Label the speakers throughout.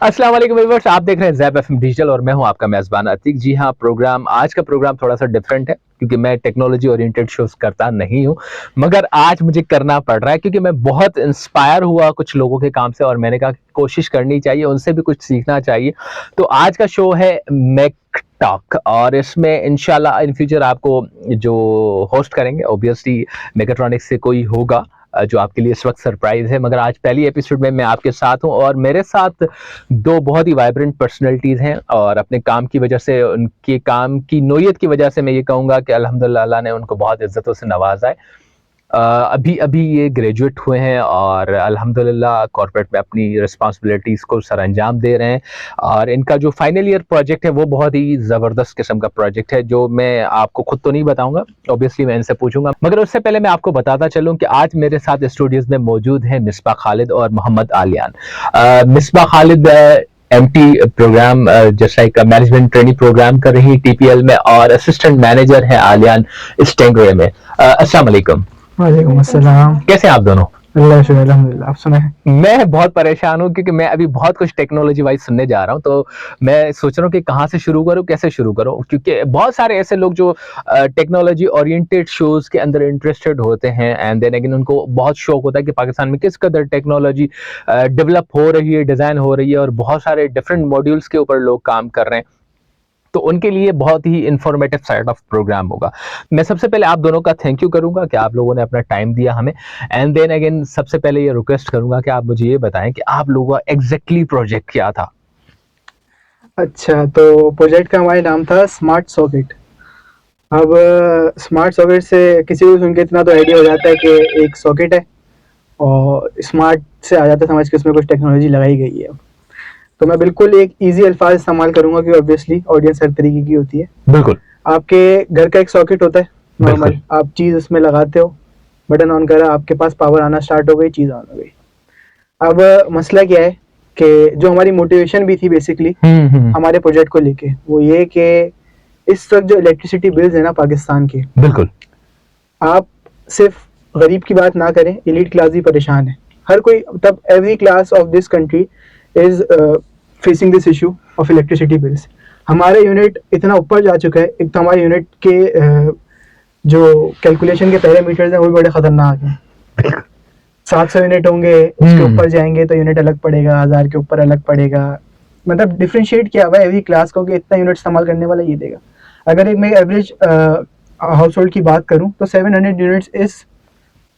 Speaker 1: अस्सलाम वालेकुम व्यूअर्स, आप देख रहे हैं ज़ैब एफएम डिजिटल और मैं हूं आपका मेज़बान अतीक। जी हाँ, आज का प्रोग्राम थोड़ा-सा डिफरेंट है क्योंकि मैं टेक्नोलॉजी ओरिएंटेड शोज़ करता नहीं हूं, मगर आज मुझे करना पड़ रहा है क्योंकि मैं बहुत इंस्पायर हुआ कुछ लोगों के काम से और मैंने कहा कि कोशिश करनी चाहिए, उनसे भी कुछ सीखना चाहिए। तो आज का शो है मेक टॉक और इसमें इंशाल्लाह इन फ्यूचर आपको जो होस्ट करेंगे ऑब्वियसली मेगाट्रॉनिक्स से कोई होगा, जो आपके लिए इस वक्त सरप्राइज है। मगर आज पहली एपिसोड में मैं आपके साथ हूं और मेरे साथ दो बहुत ही वाइब्रेंट पर्सनैलिटीज हैं और अपने काम की वजह से, उनके काम की नोयत की वजह से मैं ये कहूँगा कि अल्हम्दुलिल्लाह अल्लाह ने उनको बहुत इज्जतों से नवाजा है। अभी अभी ये ग्रेजुएट हुए हैं और अल्हम्दुलिल्लाह कॉर्पोरेट में अपनी रिस्पॉन्सिबिलिटीज़ को सरअंजाम दे रहे हैं और इनका जो फाइनल ईयर प्रोजेक्ट है वो बहुत ही ज़बरदस्त किस्म का प्रोजेक्ट है जो मैं आपको खुद तो नहीं बताऊंगा, ऑब्वियसली मैं इनसे पूछूंगा। मगर उससे पहले मैं आपको बताता चलूं कि आज मेरे साथ स्टूडियोज में मौजूद हैं मिसबा खालिद और Mohammad Aliyan. Misba Khalid MT program just like management training program कर रही टीपीएल में और असिस्टेंट मैनेजर है आलियान स्टेंगरे में। अस्सलाम वालेकुम।
Speaker 2: वालेकुम अस्सलाम।
Speaker 1: कैसे हैं आप दोनों?
Speaker 2: अल्लाह शुक्र अल्हम्दुलिल्लाह। आप सुनाएं?
Speaker 1: मैं बहुत परेशान हूँ क्योंकि मैं अभी बहुत कुछ टेक्नोलॉजी वाइज सुनने जा रहा हूँ, तो मैं सोच रहा हूँ कि कहाँ से शुरू करूँ, कैसे शुरू करूँ, क्योंकि बहुत सारे ऐसे लोग जो टेक्नोलॉजी ओरिएंटेड शोज के अंदर इंटरेस्टेड होते हैं एंड देन अगेन उनको बहुत शौक होता है कि पाकिस्तान में किस कदर टेक्नोलॉजी डेवलप हो रही है, डिज़ाइन हो रही है और बहुत सारे डिफरेंट मॉड्यूल्स के ऊपर लोग काम कर रहे हैं, तो उनके लिए बहुत ही इंफॉर्मेटिव साइड ऑफ प्रोग्राम होगा। मैं सबसे पहले आप दोनों का थैंक यू करूंगा कि आप लोगों ने अपना टाइम दिया हमें एंड देन अगेन सबसे पहले ये रिक्वेस्ट करूंगा कि आप मुझे ये बताएं कि आप लोगों का एग्जैक्टली प्रोजेक्ट क्या था।
Speaker 2: अच्छा, तो प्रोजेक्ट का हमारा नाम था स्मार्ट सॉकेट। अब स्मार्ट सॉकेट से किसी को सुन के इतना तो आइडिया हो जाता है कि एक सॉकेट है और स्मार्ट से आ जाता है समझ के उसमें कुछ टेक्नोलॉजी लगाई गई है। तो मैं बिल्कुल एक इजी अल्फाज इस्तेमाल करूंगा कि ऑब्वियसली ऑडियंस हर तरीके की होती है।
Speaker 1: बिल्कुल।
Speaker 2: आपके घर का एक सॉकेट होता है नॉर्मल, आप चीज़ उसमें लगाते हो, बटन ऑन करा, आपके पास पावर आना स्टार्ट हो गई, चीज़ ऑन हो गई। अब मसला क्या है कि जो हमारी मोटिवेशन भी थी बेसिकली हमारे प्रोजेक्ट को लेके, वो ये कि इस वक्त जो इलेक्ट्रिसिटी बिल्स है ना पाकिस्तान के,
Speaker 1: बिल्कुल
Speaker 2: आप सिर्फ गरीब की बात ना करें, एलीट क्लास भी परेशान है। हर कोई, तब every class of this country is facing this issue of electricity bills. हमारा यूनिट इतना ऊपर जा चुका है, एक तो हमारे यूनिट के जो कैलकुलेशन के पैरामीटर्स हैं वो भी बड़े खतरनाक हैं। 700 यूनिट होंगे, उसके ऊपर जाएंगे तो यूनिट अलग पड़ेगा, 1000 के ऊपर अलग पड़ेगा। मतलब डिफरेंशिएट किया हुआ है एवरी क्लास को कि इतना यूनिट इस्तेमाल करने वाला ये देगा। अगर एक मैं एवरेज हाउस होल्ड की बात करूं तो 700 units is,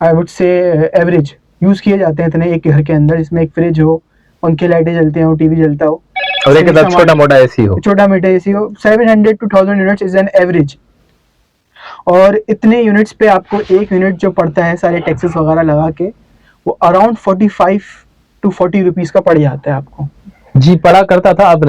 Speaker 2: I would say, average use किए जाते हैं इतने एक घर के अंदर, जिसमें एक फ्रिज हो, पंखे लाइटें जलते हो, टीवी जलता हो
Speaker 1: और एक छोटा मोटा एसी हो,
Speaker 2: 700 to 1000 units is an average. और इतने यूनिट्स पे आपको एक यूनिट जो पड़ता है सारे टैक्सेस वगैरह लगा के, वो अराउंड 45 to 40 रुपीस का पड़ जाता है आपको।
Speaker 1: जी, पढ़ा करता था, अब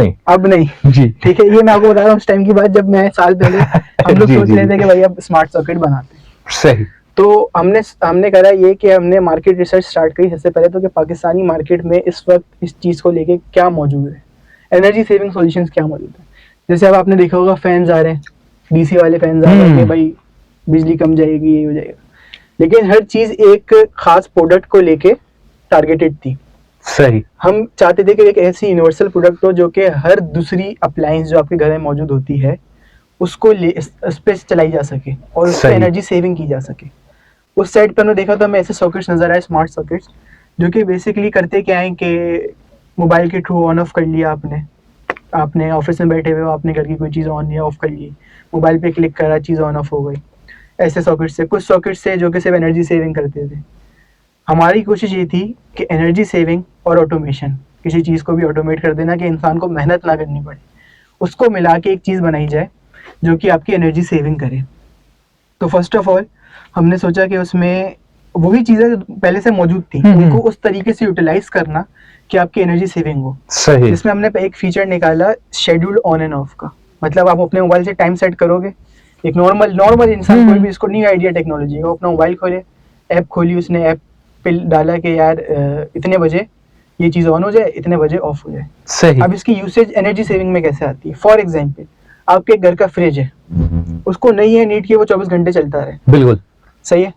Speaker 1: नहीं जी।
Speaker 2: ठीक है, ये मैं आपको बता रहा हूँ उस टाइम की बात जब मैं साल पहले हम लोग सोच रहे थे कि भाई अब स्मार्ट सॉकेट बनाते हैं।
Speaker 1: सही।
Speaker 2: तो हमने करा ये कि हमने मार्केट रिसर्च स्टार्ट करी सबसे पहले तो कि पाकिस्तानी मार्केट में इस वक्त इस चीज़ को लेके क्या मौजूद है, एनर्जी सेविंग सॉल्यूशंस क्या मौजूद है। जैसे अब आपने देखा होगा फैंस आ रहे हैं, डीसी वाले फैंस आ रहे हैं कि भाई बिजली कम जाएगी, ये हो जाएगा, लेकिन हर चीज़ एक खास प्रोडक्ट को लेके टारगेटेड थी।
Speaker 1: सही।
Speaker 2: हम चाहते थे कि एक ऐसी यूनिवर्सल प्रोडक्ट हो जो कि हर दूसरी अप्लायंस जो आपके घर में मौजूद होती है उसको उस पर चलाई जा सके और उस पर एनर्जी सेविंग की जा सके। उस साइड पर हमने देखा तो हमें ऐसे सॉकेट्स नजर आए, स्मार्ट सॉकेट्स, जो कि बेसिकली करते क्या है कि मोबाइल के थ्रू ऑन ऑफ कर लिया आपने ऑफिस में बैठे हुए हो, आपने घर की कोई चीज़ ऑन या ऑफ कर ली, मोबाइल पे क्लिक करा, चीज़ ऑन ऑफ हो गई। ऐसे सॉकेट से, कुछ सॉकेट से जो कि सिर्फ एनर्जी सेविंग करते थे। हमारी कोशिश ये थी कि एनर्जी सेविंग और ऑटोमेशन, किसी चीज़ को भी ऑटोमेट कर देना कि इंसान को मेहनत ना करनी पड़े, उसको मिला के एक चीज़ बनाई जाए जो कि आपकी एनर्जी सेविंग करे। तो फर्स्ट ऑफ ऑल हमने सोचा कि उसमें वही चीज़ें जो पहले से मौजूद थी उनको उस तरीके से यूटिलाइज करना कि आपकी एनर्जी सेविंग हो।
Speaker 1: सही।
Speaker 2: जिसमें हमने एक फीचर निकाला शेड्यूल ऑन एंड ऑफ का। मतलब आप अपने मोबाइल से टाइम सेट करोगे, एक नॉर्मल इंसान कोई भी इसको नहीं आइडिया टेक्नोलॉजी का, अपना मोबाइल खोले, ऐप खोली, उसने ऐप पे डाला कि यार इतने बजे ये चीज़ ऑन हो जाए, इतने बजे ऑफ हो जाए।
Speaker 1: सही।
Speaker 2: अब इसकी यूसेज एनर्जी सेविंग में कैसे आती है? फॉर एग्जाम्पल, आपके घर का फ्रिज है, उसको नहीं है नीड की वो 24 घंटे चलता रहे,
Speaker 1: बिल्कुल
Speaker 2: सही है।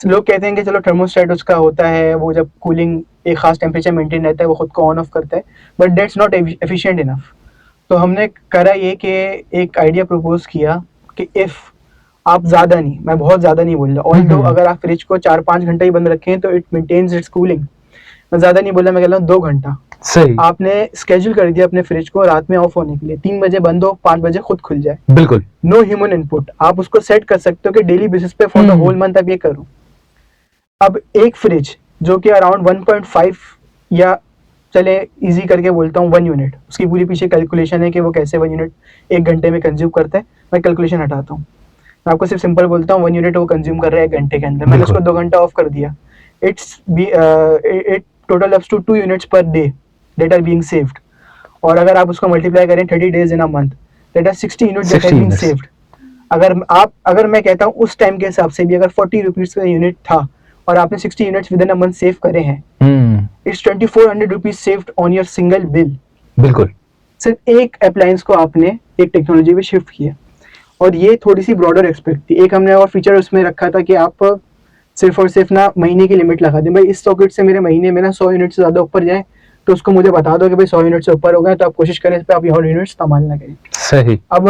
Speaker 2: लोग कहते हैं कि चलो थर्मोस्टेट उसका होता है, वो जब कूलिंग एक खास टेम्परेचर मेंटेन रहता है वो खुद को ऑन ऑफ करता है, but that's not efficient enough. तो हमने करा ये कि एक आइडिया प्रपोज किया कि इफ़ आप ज़्यादा नहीं, मैं बहुत ज़्यादा नहीं बोल रहा, ऑल्दो अगर आप फ्रिज को 4-5 घंटे ही बंद रखें तो इट मेंटेन्स इट्स कूलिंग, मैं ज़्यादा नहीं बोल रहा, मैं कह रहा हूँ 2 घंटा।
Speaker 1: सही,
Speaker 2: आपने स्केड्यूल कर दिया अपने फ्रिज को रात में ऑफ होने के लिए, 3 बजे बंद हो, 5 बजे खुद खुल जाए,
Speaker 1: बिल्कुल।
Speaker 2: No human input. आप उसको सेट कर सकते हो कि डेली बेसिस पे फॉर द होल मंथ अब ये करूँ। अब एक फ्रिज जो कि अराउंड 1.5 या चले इजी करके बोलता हूँ 1 यूनिट, उसकी पूरी पीछे कैलकुलेशन है कि वो कैसे 1 यूनिट 1 घंटे में कंज्यूम करता है, मैं कैलकुलेशन हटाता हूँ, मैं आपको सिर्फ सिंपल बोलता हूँ 1 यूनिट वो कंज्यूम कर रहा है 1 घंटे के अंदर, मैंने उसको 2 घंटा ऑफ कर दिया, it total ups to 2 units per day that are being saved. और अगर आप उसको मल्टीप्लाई करें 30 days in a month, that are 60 units that are being saved. अगर मैं कहता हूँ उस टाइम के हिसाब से भी अगर 40 रुपीज का यूनिट था और आपने 60 units with in a month save करे हैं, it's 2400 rupees saved on your single bill.
Speaker 1: बिल्कुल।
Speaker 2: सिर्फ एक अप्लायंस को आपने एक टेक्नोलॉजी पे शिफ्ट किया, और ये थोड़ी सी ब्रॉडर एक्सपेक्ट थी। एक हमने और फीचर उसमें रखा था कि आप सिर्फ और सिर्फ ना महीने की लिमिट लगा दें, भाई इस सॉकेट से मेरे महीने में ना 100 यूनिट से ज़्यादा ऊपर जाए तो उसको मुझे बता दो कि भाई 100 यूनिट से ऊपर हो गए, तो आप कोशिश करें इस पर आप 100 यूनिट इस्तेमाल ना करें।
Speaker 1: सही।
Speaker 2: अब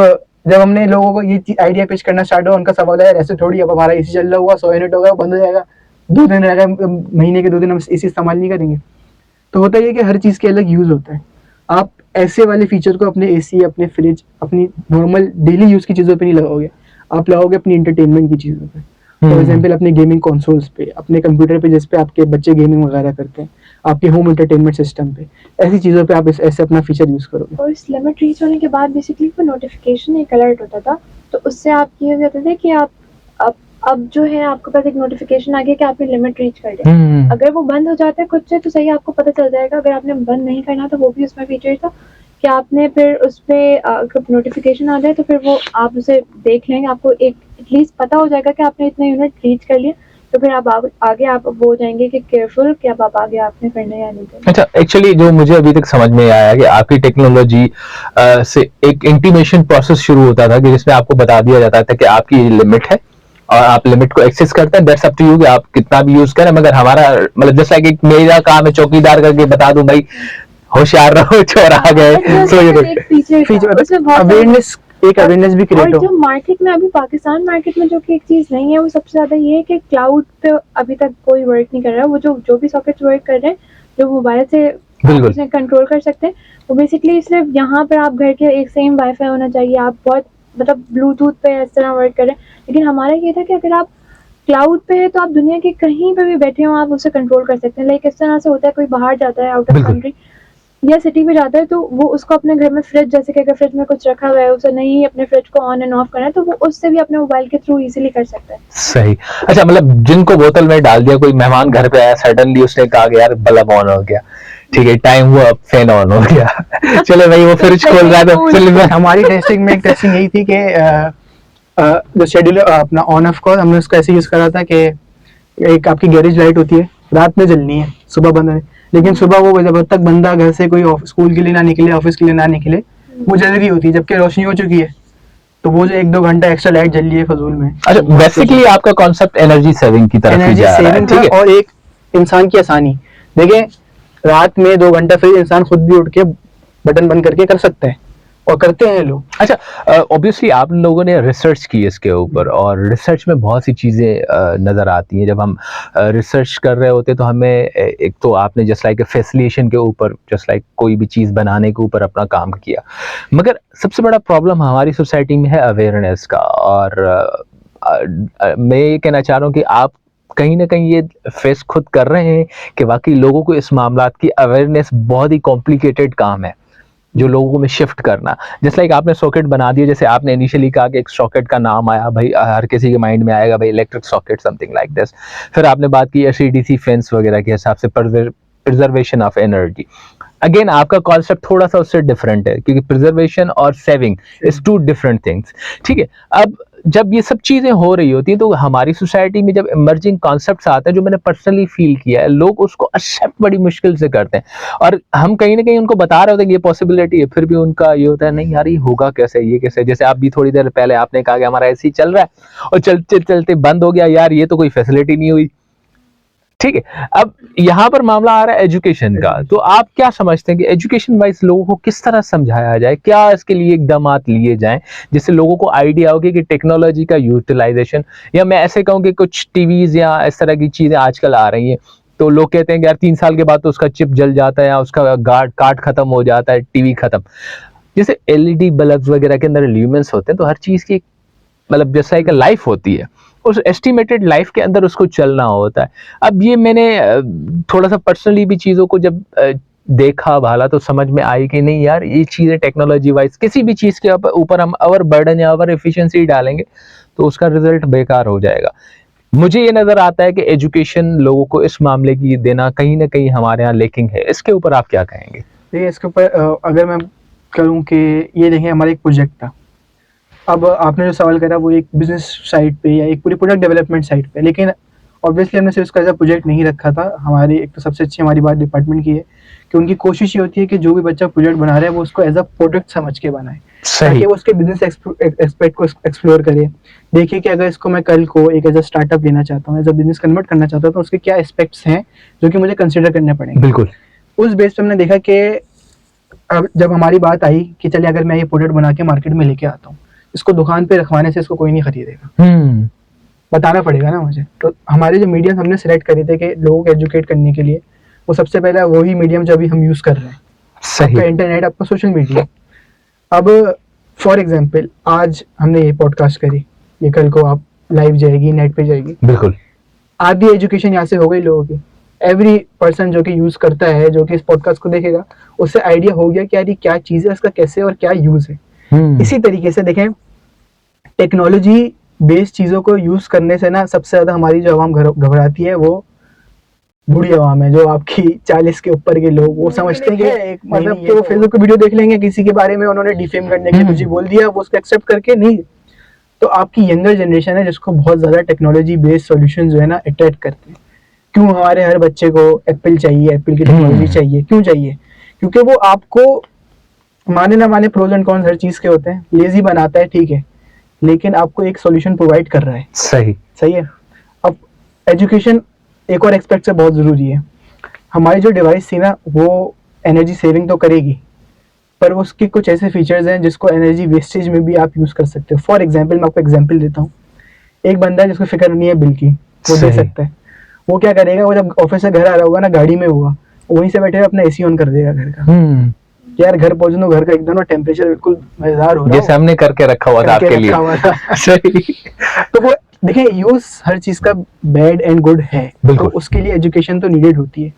Speaker 2: जब हमने लोगों को ये आइडिया पेश करना स्टार्ट हुआ, उनका सवाल है ऐसे थोड़ी, अब हमारा एसी चल रहा हुआ 100 यूनिट हो गया बंद हो जाएगा, 2 दिन रहेगा, महीने के 2 दिन हम एसी इस्तेमाल नहीं करेंगे। तो होता है कि हर चीज़ के अलग यूज़ होता है। आप ऐसे वाले फीचर को अपने एसी, अपने फ्रिज, अपनी नॉर्मल डेली यूज़ की चीज़ों पे नहीं लगाओगे, आप लगाओगे अपनी इंटरटेनमेंट की चीज़ों पे। फॉर एग्जाम्पल अपने गेमिंग कंसोल्स पे, अपने कंप्यूटर पे जिस पे आपके बच्चे गेमिंग वगैरह करते हैं, आपके होम एंटरटेनमेंट सिस्टम पे, ऐसी चीज़ों पे आप ऐसे अपना फीचर यूज़ करोगे।
Speaker 3: और इस लिमिट रीच होने के बाद बेसिकली वो नोटिफिकेशन एक अलर्ट होता था, तो उससे आप ये हो जाते थे कि आप अब जो है आपके पास एक नोटिफिकेशन आ गया कि आपने लिमिट रीच कर लिया। अगर वो बंद हो जाता है खुद से तो सही आपको पता चल जाएगा, अगर आपने बंद नहीं करना तो वो भी उसमें फीचर था कि आपने फिर उस पर नोटिफिकेशन आ जाए तो फिर वो आप उसे देख लेंगे, आपको एक एटलीस्ट पता हो जाएगा कि आपने इतने यूनिट रीच कर लिए, तो फिर आप आगे आप वो हो जाएंगे कि केयरफुल कि अब आप आगे आपने करना है या नहीं करना।
Speaker 1: अच्छा, एक्चुअली जो मुझे अभी तक समझ में आया कि आपकी टेक्नोलॉजी से एक इंटीमेशन प्रोसेस शुरू होता था कि जिसमें आपको बता दिया जाता था कि आपकी लिमिट है और आप लिमिट को एक्सेस करते हैं, दैट्स अप टू यू कि आप कितना भी यूज करें, मगर हमारा मतलब जस्ट लाइक एक मेरा काम है चौकीदार करके बता दूं भाई होशियार रहो चोर आ गए,
Speaker 3: तो ये फीचर
Speaker 2: अवेयरनेस, एक अवेयरनेस भी क्रिएट
Speaker 3: और
Speaker 2: हो।
Speaker 3: जो मार्केट में अभी पाकिस्तान मार्केट में जो कि एक चीज़ नहीं है वो सबसे ज़्यादा ये है कि क्लाउड पे अभी तक कोई वर्क नहीं कर रहा है। वो जो भी सॉकेट्स वर्क कर रहे हैं जो मोबाइल से उसे कंट्रोल कर सकते हैं, वो बेसिकली सिर्फ यहाँ पर आप घर के एक सेम वाईफाई होना चाहिए, आप बहुत मतलब ब्लूटूथ पे इस तरह वर्क कर रहे हैं। लेकिन हमारा ये था कि अगर आप क्लाउड पे है तो आप दुनिया के कहीं पे भी बैठे हो आप उसे कंट्रोल कर सकते हैं। लाइक इस तरह से होता है कोई बाहर जाता है आउट ऑफ कंट्री या सिटी में जाता है तो वो उसको अपने घर में फ्रिज, जैसे कि अगर फ्रिज में कुछ रखा हुआ है उसे नहीं अपने फ्रिज को ऑन एंड ऑफ करना है तो वो उससे भी अपने मोबाइल के थ्रू इजीली कर सकता है।
Speaker 1: सही। अच्छा, मतलब जिनको बोतल में डाल दिया, कोई मेहमान घर पे आया सडनली उसने कहा कि यार बल्ब ऑन हो गया, ठीक है टाइम हुआ फैन ऑन हो गया चलो भाई वो फ्रिज खोल रहा था, चलो
Speaker 2: हमारी टेस्टिंग में एक टेस्टिंग यही थी कि जो शेड्यूल अपना ऑन ऑफ को हमने उसको ऐसे यूज करा था कि एक आपकी गैरेज लाइट होती है रात में जलनी है, सुबह बंद है, लेकिन सुबह वो जब तक बंदा घर से कोई स्कूल के लिए ना निकले, ऑफिस के लिए ना निकले, वो जल रही होती है जबकि रोशनी हो चुकी है, तो वो जो 1-2 घंटा एक्स्ट्रा लाइट जल रही है फजूल में।
Speaker 1: अच्छा, बेसिकली आपका कॉन्सेप्ट एनर्जी सेविंग की तरफ ही जा रहा है, ठीक है,
Speaker 2: और एक इंसान की आसानी। देखिए रात में 2 घंटा फिर इंसान खुद भी उठ के बटन बंद करके कर सकता है और करते हैं लोग।
Speaker 1: अच्छा, ऑब्वियसली आप लोगों ने रिसर्च की इसके ऊपर और रिसर्च में बहुत सी चीज़ें नज़र आती हैं। जब हम रिसर्च कर रहे होते तो हमें एक तो आपने जस्ट लाइक फैसिलिटेशन के ऊपर, जस्ट लाइक कोई भी चीज़ बनाने के ऊपर अपना काम किया, मगर सबसे बड़ा प्रॉब्लम हमारी सोसाइटी में है अवेयरनेस का। और मैं ये कहना चाह रहा हूँ कि आप कहीं ना कहीं ये फेस खुद कर रहे हैं कि वाकई लोगों को इस मामलात की अवेयरनेस बहुत ही कॉम्प्लिकेटेड काम है जो लोगों में शिफ्ट करना। जैसे लाइक आपने सॉकेट बना दिया, जैसे आपने इनिशियली कहा कि एक सॉकेट का नाम आया, भाई हर किसी के माइंड में आएगा भाई electric socket something like this. फिर आपने बात की एचडीसी फेंस वगैरह के हिसाब से प्रिजर्वेशन ऑफ एनर्जी। अगेन आपका कॉन्सेप्ट थोड़ा सा उससे डिफरेंट है क्योंकि प्रिजर्वेशन और सेविंग इज 2 डिफरेंट थिंग्स, ठीक है। अब जब ये सब चीजें हो रही होती हैं तो हमारी सोसाइटी में जब इमर्जिंग कॉन्सेप्ट्स आते हैं, जो मैंने पर्सनली फील किया है, लोग उसको एक्सेप्ट बड़ी मुश्किल से करते हैं और हम कहीं ना कहीं उनको बता रहे होते हैं कि ये पॉसिबिलिटी है, फिर भी उनका ये होता है नहीं यार ये होगा कैसे, ये कैसे। जैसे आप भी थोड़ी देर पहले आपने कहा कि हमारा ऐसे ही चल रहा है और चलते चलते बंद हो गया, यार ये तो कोई फैसिलिटी नहीं हुई। ठीक है, अब यहाँ पर मामला आ रहा है एजुकेशन का, तो आप क्या समझते हैं कि एजुकेशन वाइज लोगों को किस तरह समझाया जाए, क्या इसके लिए इकदामात लिए जाएं जिससे लोगों को आइडिया हो कि टेक्नोलॉजी का यूटिलाइजेशन, या मैं ऐसे कहूँ कि कुछ टीवीज या इस तरह की चीजें आजकल आ रही हैं तो लोग कहते हैं कि यार 3 साल के बाद तो उसका चिप जल जाता है या उसका कार्ड खत्म हो जाता है, टीवी खत्म। जैसे एलईडी बल्ब वगैरह के अंदर ल्यूमेंस होते हैं, तो हर चीज की मतलब जैसा एक लाइफ होती है, उस एस्टिमेटेड लाइफ के अंदर उसको चलना होता है। अब ये मैंने थोड़ा सा पर्सनली भी चीज़ों को जब देखा भाला तो समझ में आई कि नहीं यार ये चीज़ें टेक्नोलॉजी वाइज किसी भी चीज़ के ऊपर हम ओवर बर्डन या ओवर एफिशिएंसी डालेंगे तो उसका रिजल्ट बेकार हो जाएगा। मुझे ये नज़र आता है कि एजुकेशन लोगों को इस मामले की देना कहीं ना कहीं हमारे यहाँ लेकिंग है। इसके ऊपर आप क्या कहेंगे?
Speaker 2: देखिए इसके ऊपर अगर मैं करूँ कि ये देखें हमारा एक प्रोजेक्ट था, अब आपने जो सवाल करा वो एक बिजनेस साइड पे या एक पूरी प्रोडक्ट डेवलपमेंट साइड पे, लेकिन ऑब्वियसली हमने सिर्फ उसका एज अ प्रोजेक्ट नहीं रखा था। हमारी एक तो सबसे अच्छी हमारी बात डिपार्टमेंट की है कि उनकी कोशिश ये होती है कि जो भी बच्चा प्रोजेक्ट बना रहा है वो उसको एज अ प्रोडक्ट समझ के बनाए, ताकि वो उसके बिजनेस एक्सपेक्ट को एक्सप्लोर करे। देखिए कि अगर इसको मैं कल को एक एज अ स्टार्टअप लेना चाहता हूँ, एज अ बिजनेस कन्वर्ट करना चाहता हूँ, तो उसके क्या एस्पेक्ट्स हैं जो कि मुझे कंसिडर करने पड़ेंगे।
Speaker 1: बिल्कुल।
Speaker 2: उस बेस पे हमने देखा कि अब जब हमारी बात आई कि चलिए अगर मैं ये प्रोडक्ट बना के मार्केट में लेके आता हूँ, इसको दुकान पे रखवाने से इसको कोई नहीं खरीदेगा, बताना पड़ेगा ना मुझे। तो हमारे जो मीडियम हमने सेलेक्ट करे थे कि लोगों को एजुकेट करने के लिए, वो सबसे पहला वही मीडियम जो अभी हम यूज कर रहे हैं, आपका इंटरनेट, आपका सोशल मीडिया। अब फॉर एग्जांपल आज हमने ये पॉडकास्ट करी, ये कल को आप लाइव जाएगी, नेट पे जाएगी,
Speaker 1: बिल्कुल
Speaker 2: आधी एजुकेशन यहाँ से हो गई लोगों की। एवरी पर्सन जो कि यूज करता है, जो कि इस पॉडकास्ट को देखेगा, उससे आइडिया हो गया कि यार ये क्या चीज है, इसका कैसे और क्या यूज है। इसी तरीके से देखें टेक्नोलॉजी बेस्ड चीजों को यूज करने से ना सबसे ज्यादा हमारी जो आवाम घबराती है वो बूढ़ी आवाम है, जो आपकी 40 के ऊपर के लोग, वो समझते हैं कि मतलब कि वो फेसबुक पे वीडियो देख लेंगे किसी के बारे में, उन्होंने डिफेम करने के कुछ बोल दिया, वो उसको एक्सेप्ट करके नहीं। तो आपकी यंगर जनरेशन है जिसको बहुत ज्यादा टेक्नोलॉजी बेस्ड सॉल्यूशन जो है ना अट्रैक्ट करते हैं। क्यों हमारे हर बच्चे को एप्पल चाहिए, एप्पल की टेक्नोलॉजी चाहिए, क्यों चाहिए? क्योंकि वो आपको माने ना माने प्रोज एंड कॉन्स हर चीज के होते हैं, लेजी बनाता है ठीक है, लेकिन आपको एक सॉल्यूशन प्रोवाइड कर रहा है। सही है। अब एजुकेशन एक और एस्पेक्ट से बहुत जरूरी है। हमारी जो डिवाइस थी ना वो एनर्जी सेविंग तो करेगी, पर उसके कुछ ऐसे फीचर्स हैं जिसको एनर्जी वेस्टेज में भी आप यूज कर सकते हो। फॉर एग्जाम्पल मैं आपको एग्जाम्पल देता हूँ। एक बंदा है जिसको फिक्र नहीं है बिल की, वो दे सकता है। वो क्या करेगा, वो जब ऑफिस से घर आ रहा होगा ना, गाड़ी में होगा, वहीं से बैठे अपना एसी ऑन कर देगा घर का। यार घर पहुंचने घर का एकदम टेम्परेचर बिल्कुल मजेदार हो रहा है, जैसे
Speaker 1: हमने करके रखा हुआ था आपके लिए।
Speaker 2: सही। तो वो देखिए यूज हर चीज का बैड एंड गुड है, तो उसके लिए एजुकेशन तो नीडेड होती है।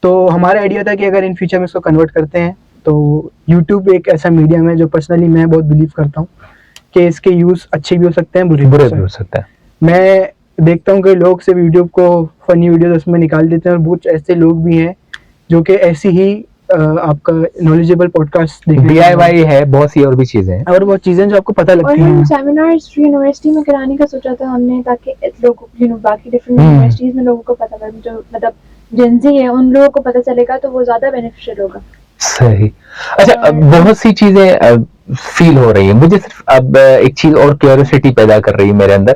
Speaker 2: तो हमारा आइडिया था कि अगर इन फ्यूचर में इसको कन्वर्ट करते हैं तो यूट्यूब एक ऐसा मीडियम है जो पर्सनली मैं बहुत बिलीव करता हूँ कि इसके यूज अच्छे भी हो सकते हैं, बुरे भी हो सकते हैं। मैं देखता हूँ कि लोग सिर्फ यूट्यूब को फनी वीडियो उसमें निकाल देते हैं, और बहुत ऐसे लोग भी हैं जो कि ऐसी ही आपका नॉलेजेबल पॉडकास्ट देखने
Speaker 1: DIY है, बहुत सी और भी चीजें हैं,
Speaker 2: और वो चीजें जो आपको पता लगती हैं।
Speaker 3: और हम सेमिनार्स यूनिवर्सिटी में कराने का सोचा था हमने, ताकि लोगों बाकी डिफरेंट यूनिवर्सिटीज में लोगों को पता लगे, जो मतलब जेंजी है उन लोगों को पता चलेगा, तो वो ज्यादा बेनिफिशियल होगा।
Speaker 1: सही। अच्छा, बहुत सी चीजें फील हो रही है मुझे, सिर्फ अब एक चीज और क्यूरियोसिटी पैदा कर रही है मेरे अंदर।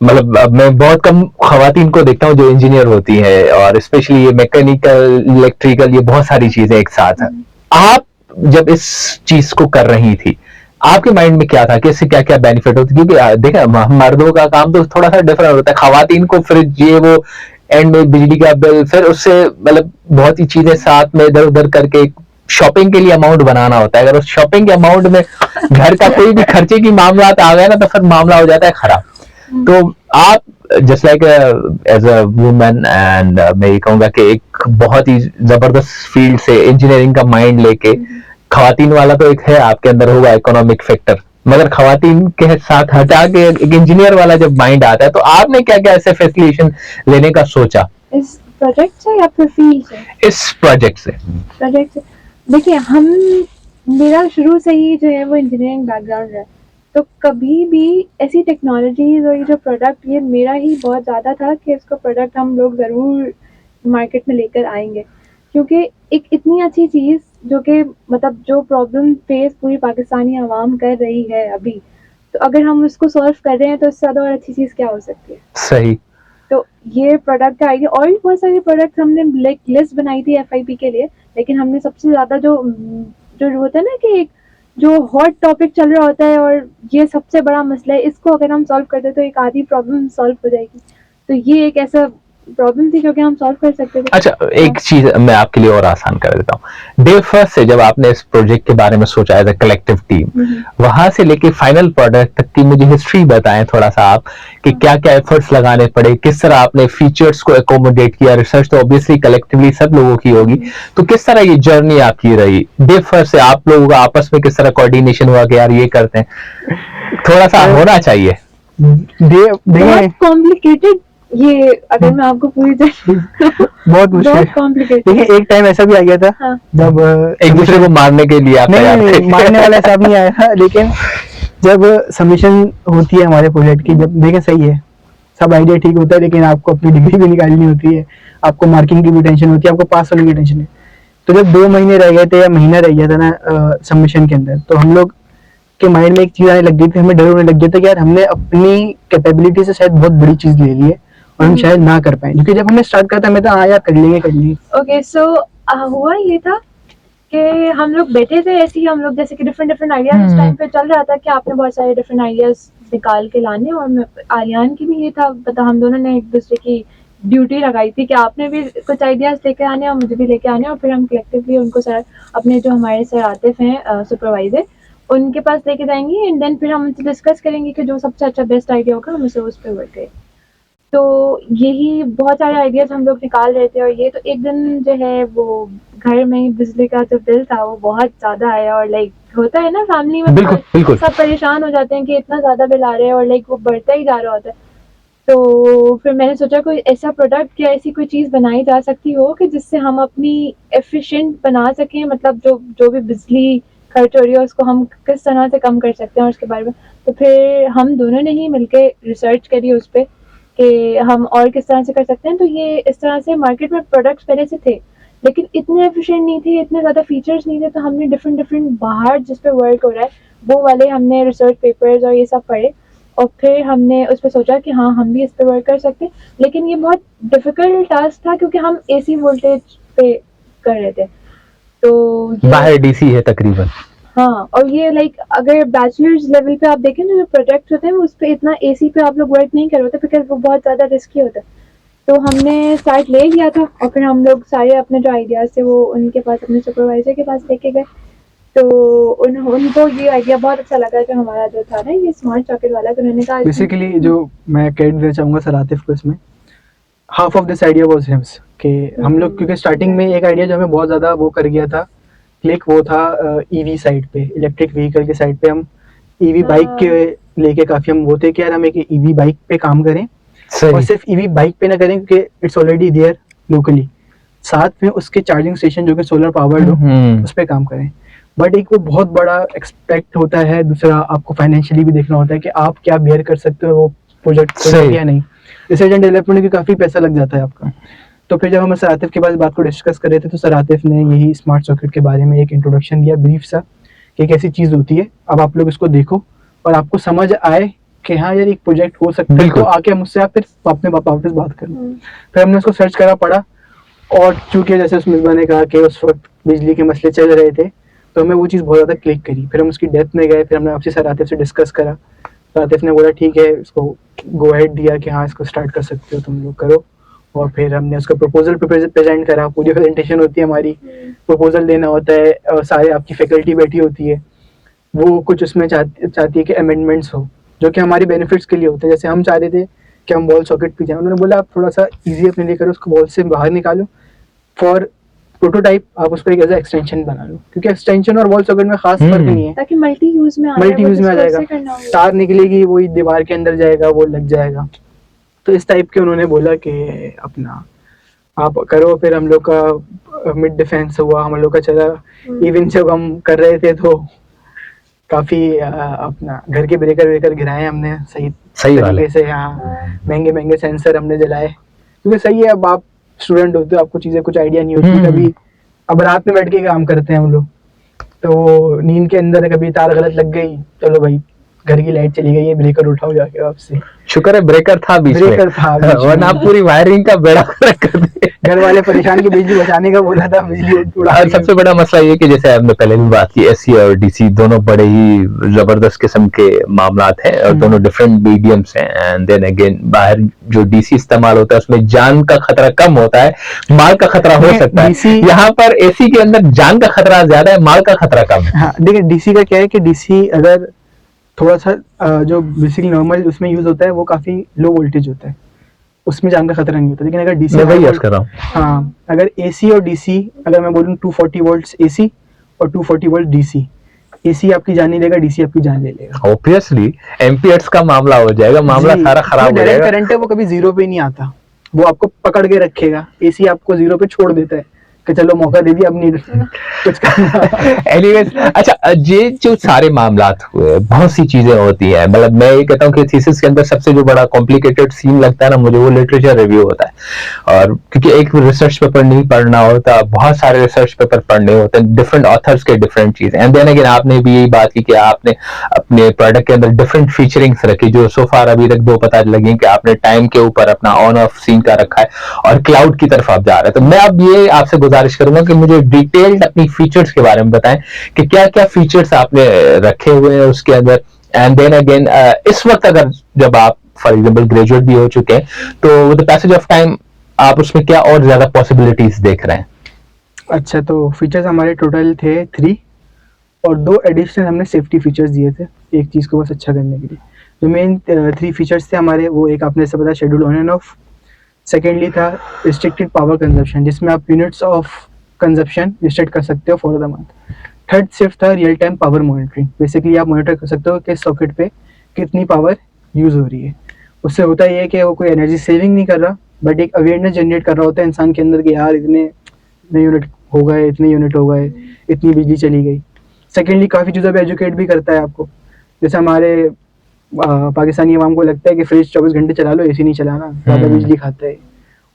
Speaker 1: मतलब अब मैं बहुत कम खवातीन को देखता हूँ जो इंजीनियर होती है, और स्पेशली ये मैकेनिकल, इलेक्ट्रिकल, ये बहुत सारी चीजें एक साथ हैं। आप जब इस चीज को कर रही थी, आपके माइंड में क्या था कि इससे क्या क्या बेनिफिट होती? क्योंकि देखा मर्दों का काम तो थोड़ा सा डिफरेंट होता है, खवातीन को फ्रिज ये वो, एंड में बिजली का बिल, फिर उससे मतलब बहुत ही चीजें साथ में इधर उधर करके शॉपिंग के लिए अमाउंट बनाना होता है। अगर उस शॉपिंग के अमाउंट में घर का कोई भी खर्चे की मामला आ गया ना, तो फिर मामला हो जाता है खराब। तो आप just like as a women, and मैं ये कहूंगा कि एक बहुत ही जबरदस्त फील्ड से इंजीनियरिंग का माइंड लेके, खवातीन वाला तो एक है आपके अंदर होगा इकोनॉमिक फैक्टर, मगर खवातीन के साथ हटा के एक इंजीनियर वाला जब माइंड आता है, तो आपने क्या क्या ऐसे फैसिलिटेशन लेने का सोचा
Speaker 3: इस प्रोजेक्ट से या फिर फील्ड से?
Speaker 1: इस प्रोजेक्ट से।
Speaker 3: देखिए मेरा शुरू से ही जो है वो इंजीनियरिंग बैकग्राउंड है, तो कभी भी ऐसी टेक्नोलॉजीज और ये जो प्रोडक्ट, ये मेरा ही बहुत ज़्यादा था कि इसको प्रोडक्ट हम लोग ज़रूर मार्केट में लेकर आएंगे, क्योंकि एक इतनी अच्छी चीज़ जो कि मतलब जो प्रॉब्लम फेस पूरी पाकिस्तानी आवाम कर रही है अभी, तो अगर हम उसको सॉल्व कर रहे हैं तो इससे ज़्यादा और अच्छी चीज़ क्या हो सकती है।
Speaker 1: सही।
Speaker 3: तो ये प्रोडक्ट का आइडिया, और भी बहुत सारे प्रोडक्ट हमने लाइक लिस्ट बनाई थी FIP के लिए, लेकिन हमने सबसे ज़्यादा जो जो होता है ना कि एक जो हॉट टॉपिक चल रहा होता है और ये सबसे बड़ा मसला है, इसको अगर हम सॉल्व करते तो एक आधी प्रॉब्लम सॉल्व हो जाएगी। तो ये एक ऐसा प्रॉब्लम थी जो कि हम सॉल्व कर सकते थे।
Speaker 1: अच्छा, एक चीज मैं आपके लिए और आसान कर देता हूँ। डे फर्स्ट से जब आपने इस प्रोजेक्ट के बारे में सोचा एज अ कलेक्टिव टीम, वहां से लेके फाइनल प्रोडक्ट तक की मुझे हिस्ट्री बताएं थोड़ा सा आप, कि क्या क्या एफर्ट्स लगाने पड़े, किस तरह आपने फीचर्स को एकोमोडेट किया। रिसर्च तो ऑब्वियसली कलेक्टिवली सब लोगों की होगी, तो किस तरह ये जर्नी आपकी रही डे फर्स्ट से, आप लोगों का आपस में किस तरह कोऑर्डिनेशन हुआ कि यार ये करते हैं, थोड़ा सा होना चाहिए।
Speaker 3: बहुत कॉम्प्लिकेटेड, ये अगर मैं आपको पूरी
Speaker 2: बहुत मुश्किल,
Speaker 3: बहुत कॉम्प्लिकेटेड।
Speaker 2: देखिए एक टाइम ऐसा भी आ गया था,
Speaker 3: हाँ।
Speaker 2: जब
Speaker 1: एक दूसरे को मारने के लिए आप तैयार थे।
Speaker 2: नहीं, मारने वाला ऐसा नहीं आया था, लेकिन जब सबमिशन होती है हमारे प्रोजेक्ट की, जब देखें सही है, सब आइडिया ठीक होता है, लेकिन आपको अपनी डिग्री भी निकालनी होती है, आपको मार्किंग की भी टेंशन होती है, आपको पास होने की टेंशन है। तो जब 2 महीने रह गए थे या महीना रह गया था ना सबमिशन के अंदर, तो हम लोग के माइंड में एक चीज आने लग गई थी, हमें डर होने लग गया था कि यार हमने अपनी कैपेबिलिटी से शायद बहुत बड़ी चीज ले ली है और हम शायद ना कर पाए, क्योंकि जब हमने स्टार्ट करा था मैं तो हाँ यार कर लेंगे।
Speaker 3: ओके, सो हुआ ये था कि हम लोग बैठे थे ऐसे ही, हम लोग जैसे कि डिफरेंट आइडियाज उस टाइम पे चल रहा था कि आपने बहुत सारे डिफरेंट आइडियाज निकाल के लाने, और आलियान की भी ये था पता, हम दोनों ने एक दूसरे की ड्यूटी लगाई थी कि आपने भी कुछ आइडियाज लेके आने और मुझे भी लेके आने, और फिर हम कलेक्टिवली उनको सर अपने जो हमारे सर आतिफ हैं सुपरवाइजर, उनके पास लेके जाएंगे, एंड देन फिर हम उनसे डिस्कस करेंगे कि जो सबसे अच्छा बेस्ट आइडिया होगा हम उसे उस पर वर्क करें। तो यही बहुत सारे आइडियाज हम लोग निकाल रहे थे, और ये तो एक दिन जो है वो घर में ही बिजली का जो बिल था वो बहुत ज़्यादा आया, और लाइक होता है ना फैमिली में,
Speaker 1: बिल्कुल।
Speaker 3: सब परेशान हो जाते हैं कि इतना ज़्यादा बिल आ रहा है, और लाइक वो बढ़ता ही जा रहा होता है। तो फिर मैंने सोचा कोई ऐसा प्रोडक्ट या ऐसी कोई चीज़ बनाई जा सकती हो कि जिससे हम अपनी एफिशिएंट बना सकें, मतलब जो भी बिजली खर्च हो रही है उसको हम किस तरह से कम कर सकते हैं, और उसके बारे में। तो फिर हम दोनों ने ही मिलके रिसर्च करी उस पर कि हम और किस तरह से कर सकते हैं। तो ये इस तरह से मार्केट में प्रोडक्ट्स पहले से थे, लेकिन इतने एफिशिएंट नहीं थे, इतने ज़्यादा फीचर्स नहीं थे, तो हमने डिफरेंट बाहर जिस पे वर्क हो रहा है वो वाले हमने रिसर्च पेपर्स और ये सब पढ़े, और फिर हमने उस पर सोचा कि हाँ हम भी इस पर वर्क कर सकते हैं। लेकिन ये बहुत डिफिकल्ट टास्क था क्योंकि हम AC वोल्टेज पे कर रहे थे, तो
Speaker 1: बाहर DC है तकरीबन।
Speaker 3: हाँ, और ये लाइक अगर बैचलर्स लेवल पे आप देखें जो प्रोजेक्ट होते हैं उस पर इतना AC पे आप लोग वर्क नहीं कर होते, बिकॉज वो बहुत ज़्यादा रिस्की होता है। तो हमने स्टार्ट ले लिया था, और फिर हम लोग सारे अपने जो आइडियाज़ थे वो उनके पास, अपने सुपरवाइजर के पास लेके गए। तो उनको ये आइडिया बहुत अच्छा लगा जो हमारा जो था ना ये स्मार्ट सॉकेट वाला, तो उन्होंने कहा
Speaker 2: बेसिकली जो मैं क्रेडिट देना चाहूंगा सर आतिफ को इसमें, half of this idea was hymns, कि हम लोग क्योंकि स्टार्टिंग में एक आइडिया जो हमें बहुत ज़्यादा वो कर गया था क्लिक, वो था EV साइड पे, इलेक्ट्रिक व्हीकल के साइड पे। हम EV बाइक के लेके काफ़ी हम वो थे कि यार हम एक EV बाइक पे काम करें, और सिर्फ EV बाइक पे ना करें क्योंकि इट्स ऑलरेडी देयर लोकली, साथ में उसके चार्जिंग स्टेशन जो कि सोलर पावर्ड हो उस पर काम करें। बट एक वो बहुत बड़ा एक्सपेक्ट होता है, दूसरा आपको फाइनेंशियली भी देखना होता है कि आप क्या बेयर कर सकते हो वो प्रोजेक्ट या नहीं। रिसर्च एंड डेवलपमेंट में काफ़ी पैसा लग जाता है आपका। तो फिर जब हम सर आतिफ के पास बात को डिस्कस कर रहे थे, तो सर आतिफ ने यही स्मार्ट सॉकेट के बारे में एक इंट्रोडक्शन दिया ब्रीफ सा, कि एक ऐसी चीज़ होती है, अब आप लोग इसको देखो और आपको समझ आए कि हाँ यार एक प्रोजेक्ट हो सकता है, तो आके मुझसे आप फिर अपने वापस बात करना। फिर हमने उसको सर्च करा पड़ा, और चूंकि जैसे उस मिसबा ने कहा कि उस वक्त बिजली के मसले चल रहे थे, तो हमें वो चीज़ बहुत ज़्यादा क्लिक करी। फिर हम उसकी डेप्थ में गए, फिर हमने आपसे सर आतिफ से डिस्कस करा, तो आतिफ ने बोला ठीक है, इसको गो अहेड दिया कि हाँ इसको स्टार्ट कर सकते हो तुम लोग, करो। और फिर हमने उसका प्रपोजल प्रेजेंट करा, पूरी प्रेजेंटेशन होती है हमारी, प्रपोजल देना होता है, और सारे आपकी फैकल्टी बैठी होती है, वो कुछ उसमें चाहती है कि अमेंडमेंट्स हो जो कि हमारे बेनिफिट्स के लिए होते हैं। जैसे हम चाह रहे थे कि हम वॉल सॉकेट पे जाएं, उन्होंने बोला आप थोड़ा सा ईजी अपने लिए करो, उसको वॉल से बाहर निकालो, फॉर प्रोटोटाइप आप उसको एक ऐसा एक्सटेंशन बना लो, क्योंकि एक्सटेंशन और वॉल सॉकेट में खास फर्क नहीं है,
Speaker 3: ताकि मल्टी यूज में
Speaker 2: आ जाएगा, तार निकलेगी वही दीवार के अंदर जाएगा, वो लग जाएगा। तो इस टाइप के उन्होंने बोला कि अपना आप करो। फिर हम लोग का मिड डिफेंस हुआ, हम लोग का चला। इवन जब हम कर रहे थे तो काफी अपना घर के ब्रेकर वेकर गिराए हमने सही
Speaker 1: सही वाले।
Speaker 2: तरीके से। हाँ, महंगे महंगे सेंसर हमने जलाए, क्योंकि सही है, अब आप स्टूडेंट होते हो, आपको चीजें कुछ आइडिया नहीं होती कभी। अब रात में बैठ के काम करते हैं हम लोग, तो नींद के अंदर कभी तार गलत लग गई, चलो भाई घर की लाइट चली गई है, ब्रेकर उठाओ जाके आपसे।
Speaker 1: शुक्र है ब्रेकर था बीच में,
Speaker 2: ब्रेकर था बीच में।
Speaker 1: वरना पूरी वायरिंग का बेड़ा गर्क कर दिया।
Speaker 2: घर वाले परेशान की बिजली बचाने का बोला था, बिजली उड़ा
Speaker 1: और
Speaker 2: दी।
Speaker 1: सबसे बड़ा मसला ये कि जैसे आपने पहले भी बात की, एसी और डीसी दोनों बड़े ही जबरदस्त किस्म के मामलात हैं और दोनों डिफरेंट मीडियम्स हैं। एंड देन अगेन बाहर जो डीसी इस्तेमाल होता है उसमें जान का खतरा कम होता है, माल का खतरा हो सकता है।
Speaker 2: DC
Speaker 1: यहाँ पर एसी के अंदर जान का खतरा ज्यादा है, माल का खतरा कम है।
Speaker 2: हाँ देखिए, डीसी का क्या है कि डीसी अगर थोड़ा सा जो बेसिकली नॉर्मल उसमें यूज होता है वो काफी लो वोल्टेज होता है, उसमें जान का खतरा नहीं होता। लेकिन अगर डीसी
Speaker 1: मैं वही यूज कर रहा हूँ।
Speaker 2: हाँ, अगर एसी और डीसी, अगर मैं बोलूँ 240 वोल्ट्स एसी और 240 वोल्ट डीसी, एसी आपकी जान नहीं लेगा, डीसी आपकी जान ले लेगा।
Speaker 1: ऑब्वियसली एम्पियर्स का मामला हो जाएगा, मामला
Speaker 2: जी,
Speaker 1: सारा खराब हो
Speaker 2: डायरेक्ट
Speaker 1: जाएगा।
Speaker 2: करंट है वो कभी जीरो पे नहीं आता, वो आपको पकड़ के रखेगा। एसी आपको जीरो पे छोड़ देता है कि चलो मौका दे दिया, अब नहीं कुछ करना।
Speaker 1: एनीवेज, अच्छा ये जो सारे मामलात हुए, बहुत सी चीजें होती है। मतलब मैं ये कहता हूँ कि थीसिस के अंदर सबसे जो बड़ा कॉम्प्लिकेटेड सीन लगता है ना मुझे, वो लिटरेचर रिव्यू होता है। और क्योंकि एक रिसर्च पेपर नहीं पढ़ना होता, बहुत सारे रिसर्च पेपर पढ़ने होते हैं, डिफरेंट ऑथर्स के डिफरेंट चीजें। एंड देन अगेन आपने भी यही बात की कि आपने अपने प्रोडक्ट के अंदर डिफरेंट फीचरिंग्स रखी, जो सो फार अभी तक दो पता लगी कि आपने टाइम के ऊपर अपना ऑन ऑफ सीन का रखा है और क्लाउड की तरफ आप जा रहे हैं। तो मैं अब ये आपसे गुजारिश करूंगा कि मुझे डिटेल्ड अपनी फीचर्स के बारे में बताएं कि क्या क्या फीचर्स आपने रखे हुए हैं उसके अंदर। एंड देन अगेन इस वक्त अगर जब आप फॉर एग्जांपल ग्रेजुएट भी हो चुके हैं, तो with the passage of time आप उसमें क्या और ज्यादा पॉसिबिलिटीज देख रहे हैं?
Speaker 2: अच्छा, तो फीचर्स हमारे टोटल थे 3 और 2 एडिशनल हमने सेफ्टी फीचर्स दिए थे एक चीज़ को बस अच्छा करने के लिए। जो मेन 3 फीचर्स थे हमारे, वो एक आपने से पता schedule on end of, secondly था रिस्ट्रिक्टेड पावर कंजप्शन, जिसमें आप यूनिट्स ऑफ कंजप्शन रिस्ट्रिक्ट कर सकते हो फॉर द मंथ। थर्ड सिर्फ था real time power monitoring, basically आप मॉनिटर कर सकते हो कि सॉकेट पे कितनी पावर यूज़ हो रही है। उससे होता ये है कि वो कोई एनर्जी सेविंग नहीं कर रहा, बट एक अवेयरनेस जनरेट कर रहा होता है इंसान के अंदर कि यार इतने यूनिट हो गए, इतने यूनिट हो गए, इतनी बिजली चली गई। सेकेंडली काफ़ी चीज़ों पे एजुकेट भी करता है आपको, जैसे हमारे पाकिस्तानी अवाम को लगता है कि फ्रिज 24 घंटे चला लो, एसी नहीं चलाना, ज़्यादा बिजली खाता है।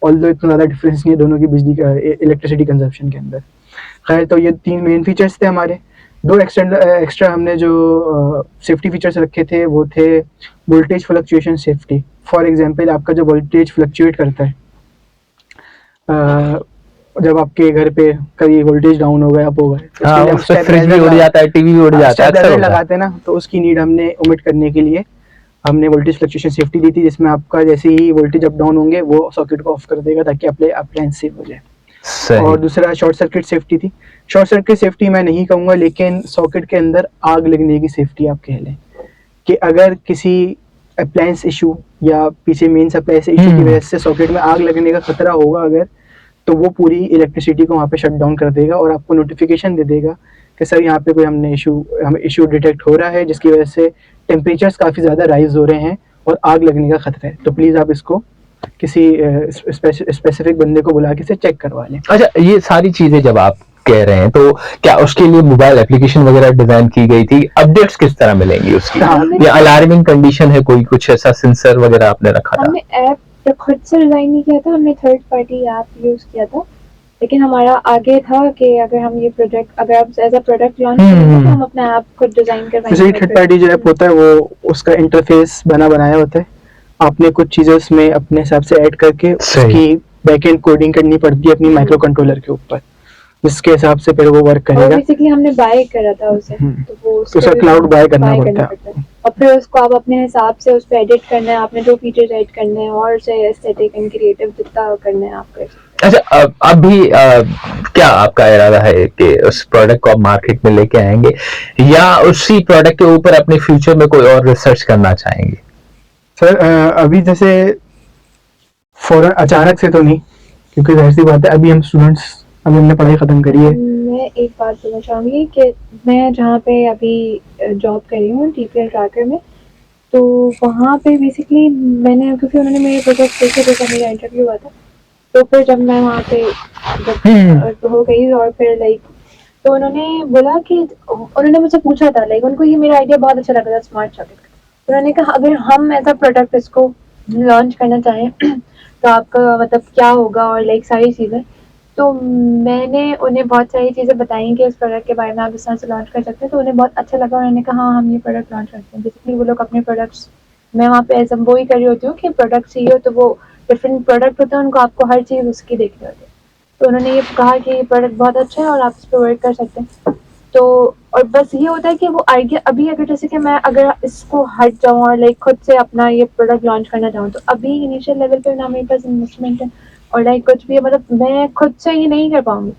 Speaker 2: ऑल्दो इतना ज़्यादा डिफरेंस नहीं है दोनों की बिजली का इलेक्ट्रिसिटी कंजप्शन के अंदर। खैर, तो ये 3 मेन फीचर्स थे हमारे। 2 एक्स्ट्रा हमने जो सेफ्टी फीचर्स रखे थे वो थे voltage fluctuation safety. For example, आपका जो वोल्टेज फ्लक्चुएट करता है, जब आपके घर पे कभी वोल्टेज डाउन हो गया, अप हो गया, तो उसके लिए हम
Speaker 1: फ्रिज भी उड़ जाता है, टीवी भी उड़ जाता है, अक्सर
Speaker 2: स्टेबलाइजर
Speaker 1: होता है।
Speaker 2: लगाते हैं ना, तो उसकी नीड हमने ओमिट करने के लिए हमने वोल्टेज फ्लक्चुएशन सेफ्टी दी थी, जिसमें आपका जैसे ही वोल्टेज अप डाउन होंगे वो सॉकेट को ऑफ कर देगा ताकि अप्लायंस सेव हो जाए।
Speaker 1: सही।
Speaker 2: और दूसरा शॉर्ट सर्किट सेफ्टी थी। शॉर्ट सर्किट सेफ्टी मैं नहीं कहूँगा, लेकिन सॉकेट के अंदर आग लगने की सेफ्टी आप कह लें, कि अगर किसी अप्लायंस इशू या पीछे मेन सप्लाई से इशू की वजह से सॉकेट में आग लगने का खतरा होगा अगर, तो वो पूरी इलेक्ट्रिसिटी को वहाँ पे शट डाउन कर देगा और आपको नोटिफिकेशन दे देगा कि सर यहाँ पे कोई हमें इशू डिटेक्ट हो रहा है, जिसकी वजह से टेम्परेचर्स काफ़ी ज़्यादा राइज हो रहे हैं और आग लगने का खतरा है, तो प्लीज़ आप इसको किसी स्पेसिफिक बंदे को बुला के से चेक करवा लें।
Speaker 1: अच्छा, ये सारी चीजें जब आप कह रहे हैं तो क्या उसके लिए मोबाइल एप्लीकेशन वगैरह डिजाइन की गई थी? अपडेट्स किस तरह मिलेंगी उसकी? या अलार्मिंग कंडीशन है कोई, कुछ ऐसा सेंसर वगैरह आपने रखा था?
Speaker 3: हमने ऐप खुद से डिजाइन नहीं किया था, हमने थर्ड पार्टी ऐप यूज किया था, लेकिन हमारा आगे था कि अगर हम ये प्रोजेक्ट अगर आप एज अ प्रोडक्ट लॉन्च करेंगे तो हम अपना ऐप खुद डिजाइन
Speaker 2: जैसे
Speaker 3: करवाएंगे।
Speaker 2: थर्ड पार्टी जो ऐप होता है वो उसका इंटरफेस बनाया होता है, आपने कुछ चीजें उसमें अपने हिसाब से ऐड करके उसकी बैकएंड कोडिंग करनी पड़ती है अपनी माइक्रो कंट्रोलर के ऊपर, जिसके हिसाब से फिर वो वर्क
Speaker 3: और
Speaker 2: करेगा।
Speaker 3: बेसिकली हमने बाय करा था उसे, तो वो
Speaker 2: उसका क्लाउड बाय करना पड़ता है
Speaker 3: और फिर उसको आप अपने हिसाब से उस पे एडिट करना है, आपने जो फीचर्स ऐड करने हैं और से एस्थेटिक एंड क्रिएटिव जितना करना है आप कर सकते हैं।
Speaker 1: अच्छा, अभी क्या आपका इरादा है कि उस प्रोडक्ट को आप मार्केट में लेके आएंगे या उसी प्रोडक्ट के ऊपर अपने फ्यूचर में कोई और रिसर्च करना चाहेंगे?
Speaker 2: सर अभी जैसे फौरन अचानक से तो नहीं, क्योंकि जाहिर सी बात है अभी हम स्टूडेंट्स, अभी हमने पढ़ाई खत्म करी है।
Speaker 3: मैं एक बात बोलना चाहूँगी कि मैं जहाँ पे अभी जॉब कर रही हूँ TPL ट्रैकर में, तो वहाँ पे बेसिकली मैंने, क्योंकि उन्होंने मेरे प्रोजेक्ट देखे थे जब मेरा इंटरव्यू हुआ था, तो फिर जब मैं वहाँ पे जब हो गई और फिर लाइक तो उन्होंने बोला कि उन्होंने मुझसे पूछा था, लाइक उनको ये मेरा आइडिया बहुत अच्छा लगा था स्मार्ट सॉकेट का। तो उन्होंने कहा अगर हम एज अ प्रोडक्ट इसको लॉन्च करना चाहें तो आपका मतलब क्या होगा और लाइक सारी चीज़ें। तो मैंने उन्हें बहुत सारी चीज़ें बताई कि इस प्रोडक्ट के बारे में आप इस तरह से लॉन्च कर सकते हैं, तो उन्हें बहुत अच्छा लगा। उन्होंने कहा हाँ हम ये प्रोडक्ट लॉन्च करते हैं। बेसिकली वो लोग अपने प्रोडक्ट्स, मैं वहाँ पे एज वो ही कर रही होती हूँ कि प्रोडक्ट चाहिए तो वो डिफरेंट प्रोडक्ट होते हैं, उनको आपको हर चीज़ उसकी देखनी होती है। तो उन्होंने ये कहा कि ये प्रोडक्ट बहुत अच्छा है और आप इस पर वर्क कर सकते हैं। तो और बस ये होता है कि वो आइडिया अभी अगर जैसे कि मैं अगर इसको हट जाऊँ और लाइक खुद से अपना ये प्रोडक्ट लॉन्च करना चाहूँ, तो अभी इनिशियल लेवल पे ना मेरे पास इन्वेस्टमेंट है और लाइक कुछ भी है, मतलब मैं खुद से ये नहीं कर पाऊंगी।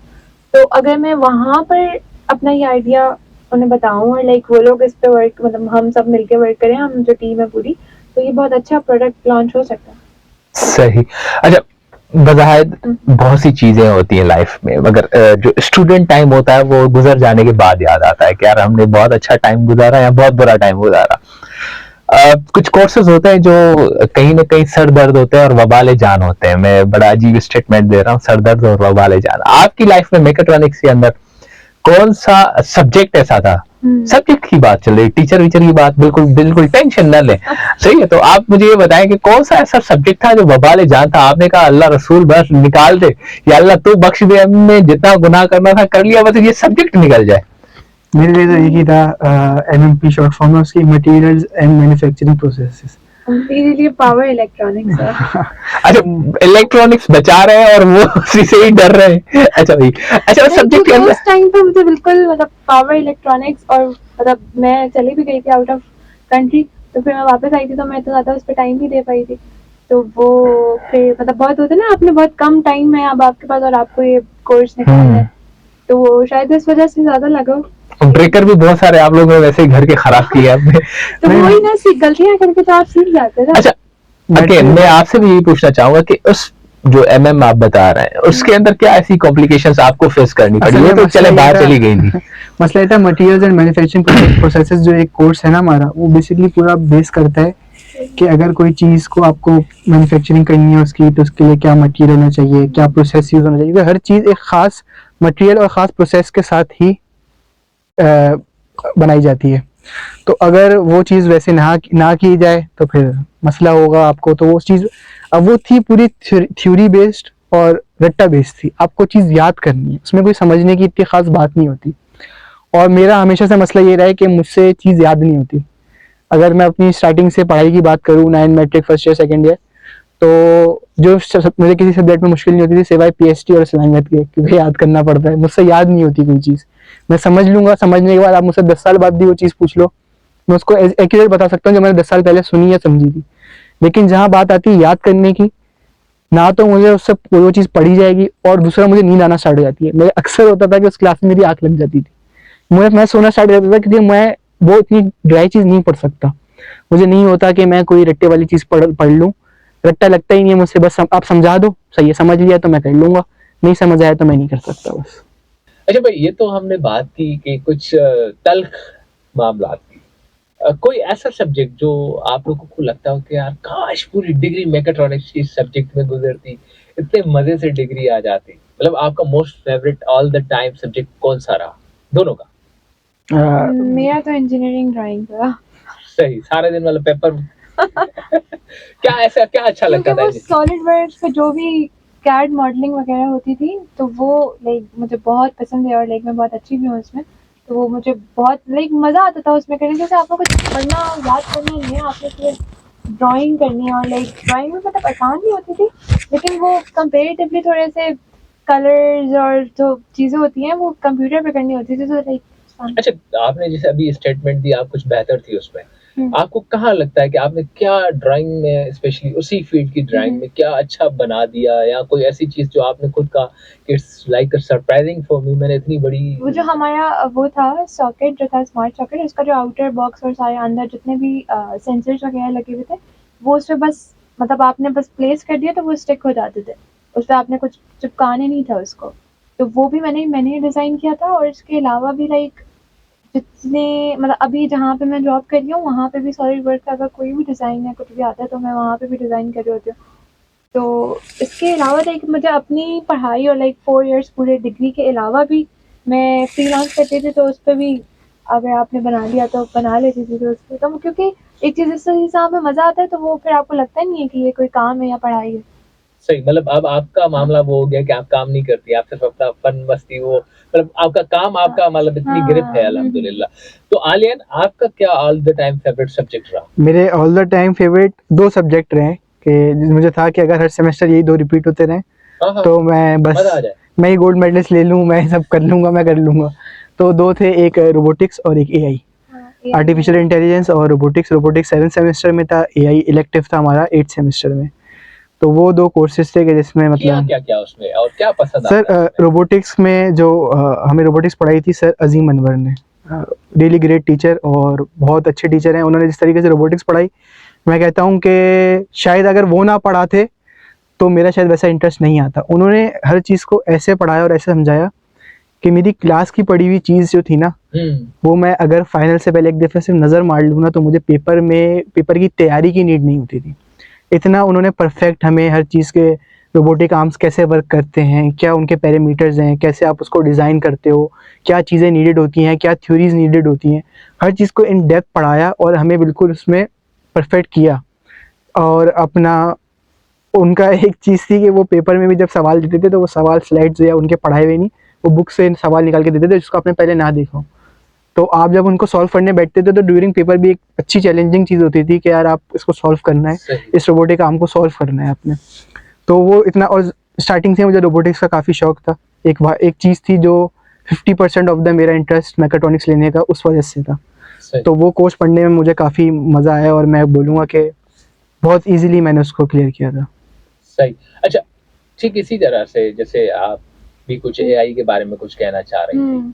Speaker 3: तो अगर मैं वहाँ पर अपना ये आइडिया उन्हें बताऊँ और लाइक वो लोग इस पे वर्क, मतलब हम सब मिलके वर्क करें, हम जो टीम है पूरी, तो ये बहुत अच्छा प्रोडक्ट लॉन्च हो सकता है।
Speaker 1: सही। अच्छा, बज़ाहिर बहुत सी चीजें होती हैं लाइफ में, मगर जो स्टूडेंट टाइम होता है वो गुजर जाने के बाद याद आता है कि यार हमने बहुत अच्छा टाइम गुजारा या बहुत बुरा टाइम गुजारा। कुछ कोर्सेज होते हैं जो कहीं ना कहीं सर दर्द होते हैं और वबाले जान होते हैं। मैं बड़ा अजीब स्टेटमेंट दे रहा हूँ, सर दर्द और वबाले जान। आपकी लाइफ में मेकाट्रॉनिक्स के अंदर कौन सा सब्जेक्ट ऐसा था, सब्जेक्ट की बात चल रही, टीचर वीचर की बात बिल्कुल बिल्कुल टेंशन न लें, सही है? तो आप मुझे ये बताएं कि कौन सा ऐसा सब्जेक्ट था जो वबाले जान था, आपने कहा अल्लाह रसूल बस निकाल दे, या अल्लाह तू बख्श दे, हमने जितना गुनाह करना था कर लिया, बस ये सब्जेक्ट निकल जाए।
Speaker 2: मेरे लिए तो एक ही था, एमएमपी शॉर्ट फॉर्म है उसकी, मटेरियल्स एंड मैन्युफैक्चरिंग प्रोसेसेस।
Speaker 3: मेरे लिए पावर इलेक्ट्रॉनिक्स है।
Speaker 1: अच्छा, इलेक्ट्रॉनिक्स बचा रहे हैं और वो उसी से ही डर रहे हैं। अच्छा भाई, अच्छा सब्जेक्ट के अंदर
Speaker 3: उस टाइम पे मुझे बिल्कुल मतलब पावर इलेक्ट्रॉनिक्स, और मतलब मैं चली भी गई थी आउट ऑफ कंट्री, तो फिर मैं वापस आई थी तो मैं तो ज़्यादा उस पर टाइम नहीं दे पाई थी। तो वो फिर मतलब बहुत होता है ना, आपने बहुत कम टाइम है अब आपके पास और आपको ये कोर्स निकालना है, तो वो शायद इस वजह से ज़्यादा लगा।
Speaker 1: ब्रेकर भी बहुत सारे आप लोगों ने वैसे ही घर के खराब किए आपने।
Speaker 3: तो वही ना, गलतियां करके तो आप सीख जाते हैं ना।
Speaker 1: अच्छा, अगेन मैं आपसे भी यही पूछना चाहूंगा कि उस जो एमएम आप बता रहे हैं उसके अंदर क्या ऐसी कॉम्प्लिकेशंस आपको फेस करनी पड़ी? ये तो चले बाहर चली गई थी।
Speaker 2: मसला ये था, मटेरियल्स एंड मैन्युफैक्चरिंग प्रोसेसेस जो एक कोर्स है ना हमारा, वो बेसिकली पूरा बेस करता है कि अगर कोई चीज़ को आपको मैन्युफैक्चरिंग करनी है उसकी, तो उसके लिए क्या मटेरियल होना चाहिए, क्या प्रोसेस यूज होना चाहिए। तो हर चीज़ एक खास मटेरियल और ख़ास प्रोसेस के साथ ही बनाई जाती है। तो अगर वो चीज़ वैसे ना की जाए तो फिर मसला होगा आपको। तो वो चीज़, अब वो थी पूरी थ्योरी बेस्ड और रट्टा बेस्ड थी। आपको चीज़ याद करनी है, उसमें कोई समझने की इतनी खास बात नहीं होती। और मेरा हमेशा से मसला ये रहा है कि मुझसे चीज़ याद नहीं होती। अगर मैं अपनी स्टार्टिंग से पढ़ाई की बात करूँ, 9 matric first year second year, तो जो मुझे किसी सब्जेक्ट में मुश्किल नहीं होती थी सिवाय पीएचटी और असाइनमेंट के, क्योंकि याद करना पड़ता है। मुझसे याद नहीं होती कोई चीज़, मैं समझ लूंगा, समझने के बाद आप मुझसे 10 साल बाद भी वो चीज़ पूछ लो, मैं उसको एक्यूरेट बता सकता हूँ जो मैंने 10 साल पहले सुनी या समझी थी। लेकिन जहाँ बात आती है याद करने की, ना तो मुझे उससे वो चीज़ पढ़ी जाएगी, और दूसरा मुझे नींद आना स्टार्ट हो जाती है। मेरे अक्सर होता था कि उस क्लास में मेरी आँख लग जाती थी, मैं सोना स्टार्ट हो जाता था, क्योंकि मैं वो इतनी ड्राई चीज़ नहीं पढ़ सकता। मुझे नहीं होता कि मैं कोई रट्टे वाली चीज़ पढ़ लूँ, रट्टा लगता ही नहीं है मुझसे। बस आप समझा दो, सही है, समझ लिया तो मैं कर लूंगा, नहीं समझ आया तो मैं नहीं कर सकता बस।
Speaker 1: अच्छा भाई, ये तो हमने बात की कि कुछ तल्ख मामलात की। कोई ऐसा सब्जेक्ट जो आप लोगों को लगता हो कि यार काश पूरी डिग्री मेकाट्रॉनिक्स की सब्जेक्ट में गुजरती, इतने मजे से डिग्री आ जाती। मतलब आपका most favourite all the time subject कौन सा रहा दोनों का?
Speaker 3: मेरा तो इंजीनियरिंग ड्राइंग था।
Speaker 1: सही, सारे दिन वाला पेपर। क्या ऐसा क्या अच्छा लगता था?
Speaker 3: क्योंकि वो सॉलिड वर्क्स पे जो भी कैड मॉडलिंग वगैरह होती थी, तो वो लाइक मुझे बहुत पसंद है और लाइक मैं बहुत अच्छी भी हूँ उसमें। तो वो मुझे बहुत लाइक मज़ा आता था उसमें करने, जैसे आपको कुछ पढ़ना याद करना नहीं है, आपको सिर्फ ड्राइंग करनी है। और लाइक ड्राइंग में मतलब आसान भी होती थी, लेकिन वो कंपेरेटिवली थोड़े से कलर्स और जो चीज़ें होती हैं वो कंप्यूटर पे करनी होती थी, तो लाइक।
Speaker 1: अच्छा, आपने जैसे अभी स्टेटमेंट दी आप कुछ बेहतर थी उसमें, आपको कहाँ लगता है कि आपने क्या ड्राइंग में, स्पेशली उसी फील्ड की ड्राइंग में क्या अच्छा बना दिया, या कोई ऐसी चीज जो आपने खुद का it's like a surprising for me, मैंने इतनी बड़ी।
Speaker 3: वो जो हमारा वो था सॉकेट जो था स्मार्ट सॉकेट, उसका जो आउटर बॉक्स और सारे अंदर जितने भी सेंसर्स वगैरह लगे हुए थे, वो उस पर बस मतलब आपने बस प्लेस कर दिया तो वो स्टिक हो जाते थे, उस पर आपने कुछ चिपकाने नहीं था उसको। तो वो भी मैंने डिज़ाइन किया था। और इसके अलावा भी लाइक जितने मतलब अभी जहाँ पे मैं जॉब कर रही हूँ वहाँ पे भी सॉलिड वर्क का अगर कोई भी डिज़ाइन या कुछ भी आता है तो मैं वहाँ पे भी डिज़ाइन कर रही होती हूँ। तो इसके अलावा लाइक मुझे अपनी पढ़ाई और लाइक 4 इयर्स पूरे डिग्री के अलावा भी मैं फ्रीलांस करती थी तो उस पर भी अगर आपने बना लिया तो बना लेती थी तो उस पर तो क्योंकि एक चीज़ जिस हिसाब में मज़ा आता है तो वो फिर आपको लगता ही नहीं है कि ये कोई काम है या पढ़ाई है।
Speaker 1: सही, मतलब अब आपका मामला वो हो गया कि आप काम नहीं करती, आप सिर्फ अपना फन मस्ती वो मतलब आपका काम आपका मतलब इतनी
Speaker 3: हाँ,
Speaker 1: गिरफ्त है अल्हम्दुलिल्लाह। तो आलियन आपका क्या all the time favourite subject रहा?
Speaker 2: मेरे all the time favourite 2 subject रहे कि मुझे था कि अगर हर सेमेस्टर यही 2 रिपीट होते रहें
Speaker 1: हाँ,
Speaker 2: तो मैं बस
Speaker 1: मज़ा आ जाए।
Speaker 2: मैं ही गोल्ड मेडलिस्ट ले लूँ, मैं सब कर लूँगा, मैं कर लूँगा। तो 2 थे, एक रोबोटिक्स और एक एआई।
Speaker 3: हाँ, ये
Speaker 2: आर्टिफिशियल इंटेलिजेंस और रोबोटिक्स। रोबोटिक्स 7th सेमेस्टर में था, एआई इलेक्टिव था हमारा 8th सेमेस्टर में। तो वो 2 कोर्सेज़ थे कि जिसमें
Speaker 1: किया
Speaker 2: मतलब
Speaker 1: क्या-क्या उसमें और क्या पसंद
Speaker 2: सर
Speaker 1: आता है उसमें?
Speaker 2: रोबोटिक्स में जो हमें रोबोटिक्स पढ़ाई थी सर अज़ीम अनवर ने। रियली ग्रेट टीचर और बहुत अच्छे टीचर हैं। उन्होंने जिस तरीके से रोबोटिक्स पढ़ाई, मैं कहता हूँ कि शायद अगर वो ना पढ़ाते तो मेरा शायद वैसा इंटरेस्ट नहीं आता। उन्होंने हर चीज़ को ऐसे पढ़ाया और ऐसे समझाया कि मेरी क्लास की पढ़ी हुई चीज़ जो थी ना, वो मैं अगर फाइनल से पहले एक दफ़े सिर्फ नज़र मार लूँ ना तो मुझे पेपर की तैयारी की नीड नहीं होती थी। इतना उन्होंने परफेक्ट हमें हर चीज़ के रोबोटिक आर्म्स कैसे वर्क करते हैं, क्या उनके पैरामीटर्स हैं, कैसे आप उसको डिज़ाइन करते हो, क्या चीज़ें नीडेड होती हैं, क्या थ्योरीज़ नीडेड होती हैं, हर चीज़ को इन डेप्थ पढ़ाया और हमें बिल्कुल उसमें परफेक्ट किया। और अपना उनका एक चीज़ थी कि वो पेपर में भी जब सवाल देते थे तो वो सवाल स्लाइड्स या उनके पढ़ाए हुए नहीं, वो बुक से सवाल निकाल के देते थे जिसको आपने पहले ना देखा हो। तो आप जब उनको सॉल्व करने बैठते थे तो ड्यूरिंग पेपर भी एक अच्छी चैलेंजिंग चीज़ होती थी कि यार आप इसको सॉल्व करना है,
Speaker 1: सही।
Speaker 2: इस रोबोटिक आर्म को सॉल्व करना है आपने। तो वो इतना, और स्टार्टिंग से मुझे रोबोटिक्स का काफ़ी शौक था। एक चीज़ थी जो 50% ऑफ द मेरा इंटरेस्ट मैकाट्रॉनिक्स लेने का उस वजह से था।
Speaker 1: सही।
Speaker 2: तो वो कोर्स पढ़ने में मुझे काफ़ी मज़ा आया और मैं बोलूँगा कि बहुत ईज़िली मैंने उसको क्लियर किया था।
Speaker 1: सही। अच्छा, ठीक इसी तरह से जैसे आप भी कुछ एआई के बारे में कुछ कहना चाह रही थी।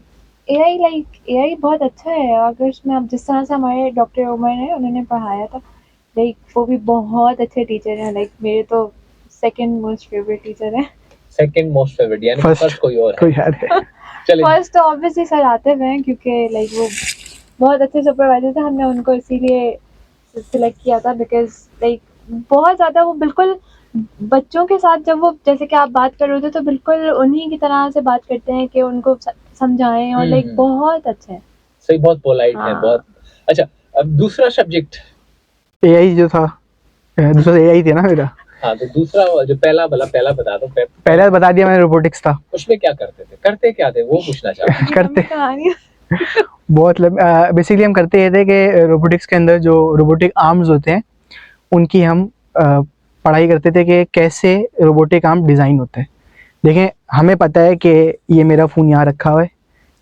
Speaker 3: एआई बहुत अच्छा है। अगर उसमें आप जिस तरह से हमारे डॉक्टर उमर हैं उन्होंने पढ़ाया था, वो भी बहुत अच्छे टीचर हैं। मेरे तो सेकंड मोस्ट फेवरेट टीचर हैं।
Speaker 1: सेकंड मोस्ट फेवरेट यानी
Speaker 2: फर्स्ट
Speaker 1: फर्स्ट कोई और
Speaker 2: कोई
Speaker 1: है।
Speaker 2: याद है?
Speaker 1: चलिए
Speaker 3: फर्स्ट तो ऑब्वियसली सर आतिफ हैं क्योंकि वो बहुत अच्छे सुपरवाइजर थे। हमने उनको इसीलिए सिलेक्ट किया था बिकॉज बहुत ज़्यादा वो बिल्कुल बच्चों के साथ जब वो जैसे कि आप बात कर रहे थे तो बिल्कुल उन्हीं की तरह से बात करते हैं कि उनको समझाएं और बहुत अच्छे हैं।
Speaker 1: सही, बहुत पोलाइट है,
Speaker 3: हाँ।
Speaker 1: बहुत अच्छा। अब दूसरा सब्जेक्ट
Speaker 2: एआई जो था, दूसरा एआई था ना मेरा।
Speaker 1: हाँ, तो दूसरा जो पहला बता दो।
Speaker 2: पहला बता दिया मैंने, रोबोटिक्स था।
Speaker 1: उसमें क्या करते थे? करते क्या थे? वो पूछना चाहता हूँ।
Speaker 2: करते
Speaker 3: कहानी
Speaker 2: बहुत बेसिकली हम करते ये थे कि रोबोटिक्स के अंदर जो रोबोटिक आर्म्स होते हैं उनकी हम पढ़ाई करते थे कि कैसे रोबोटिक आर्म डिज़ाइन होते हैं। देखें, हमें पता है कि ये मेरा फ़ोन यहाँ रखा हुआ है,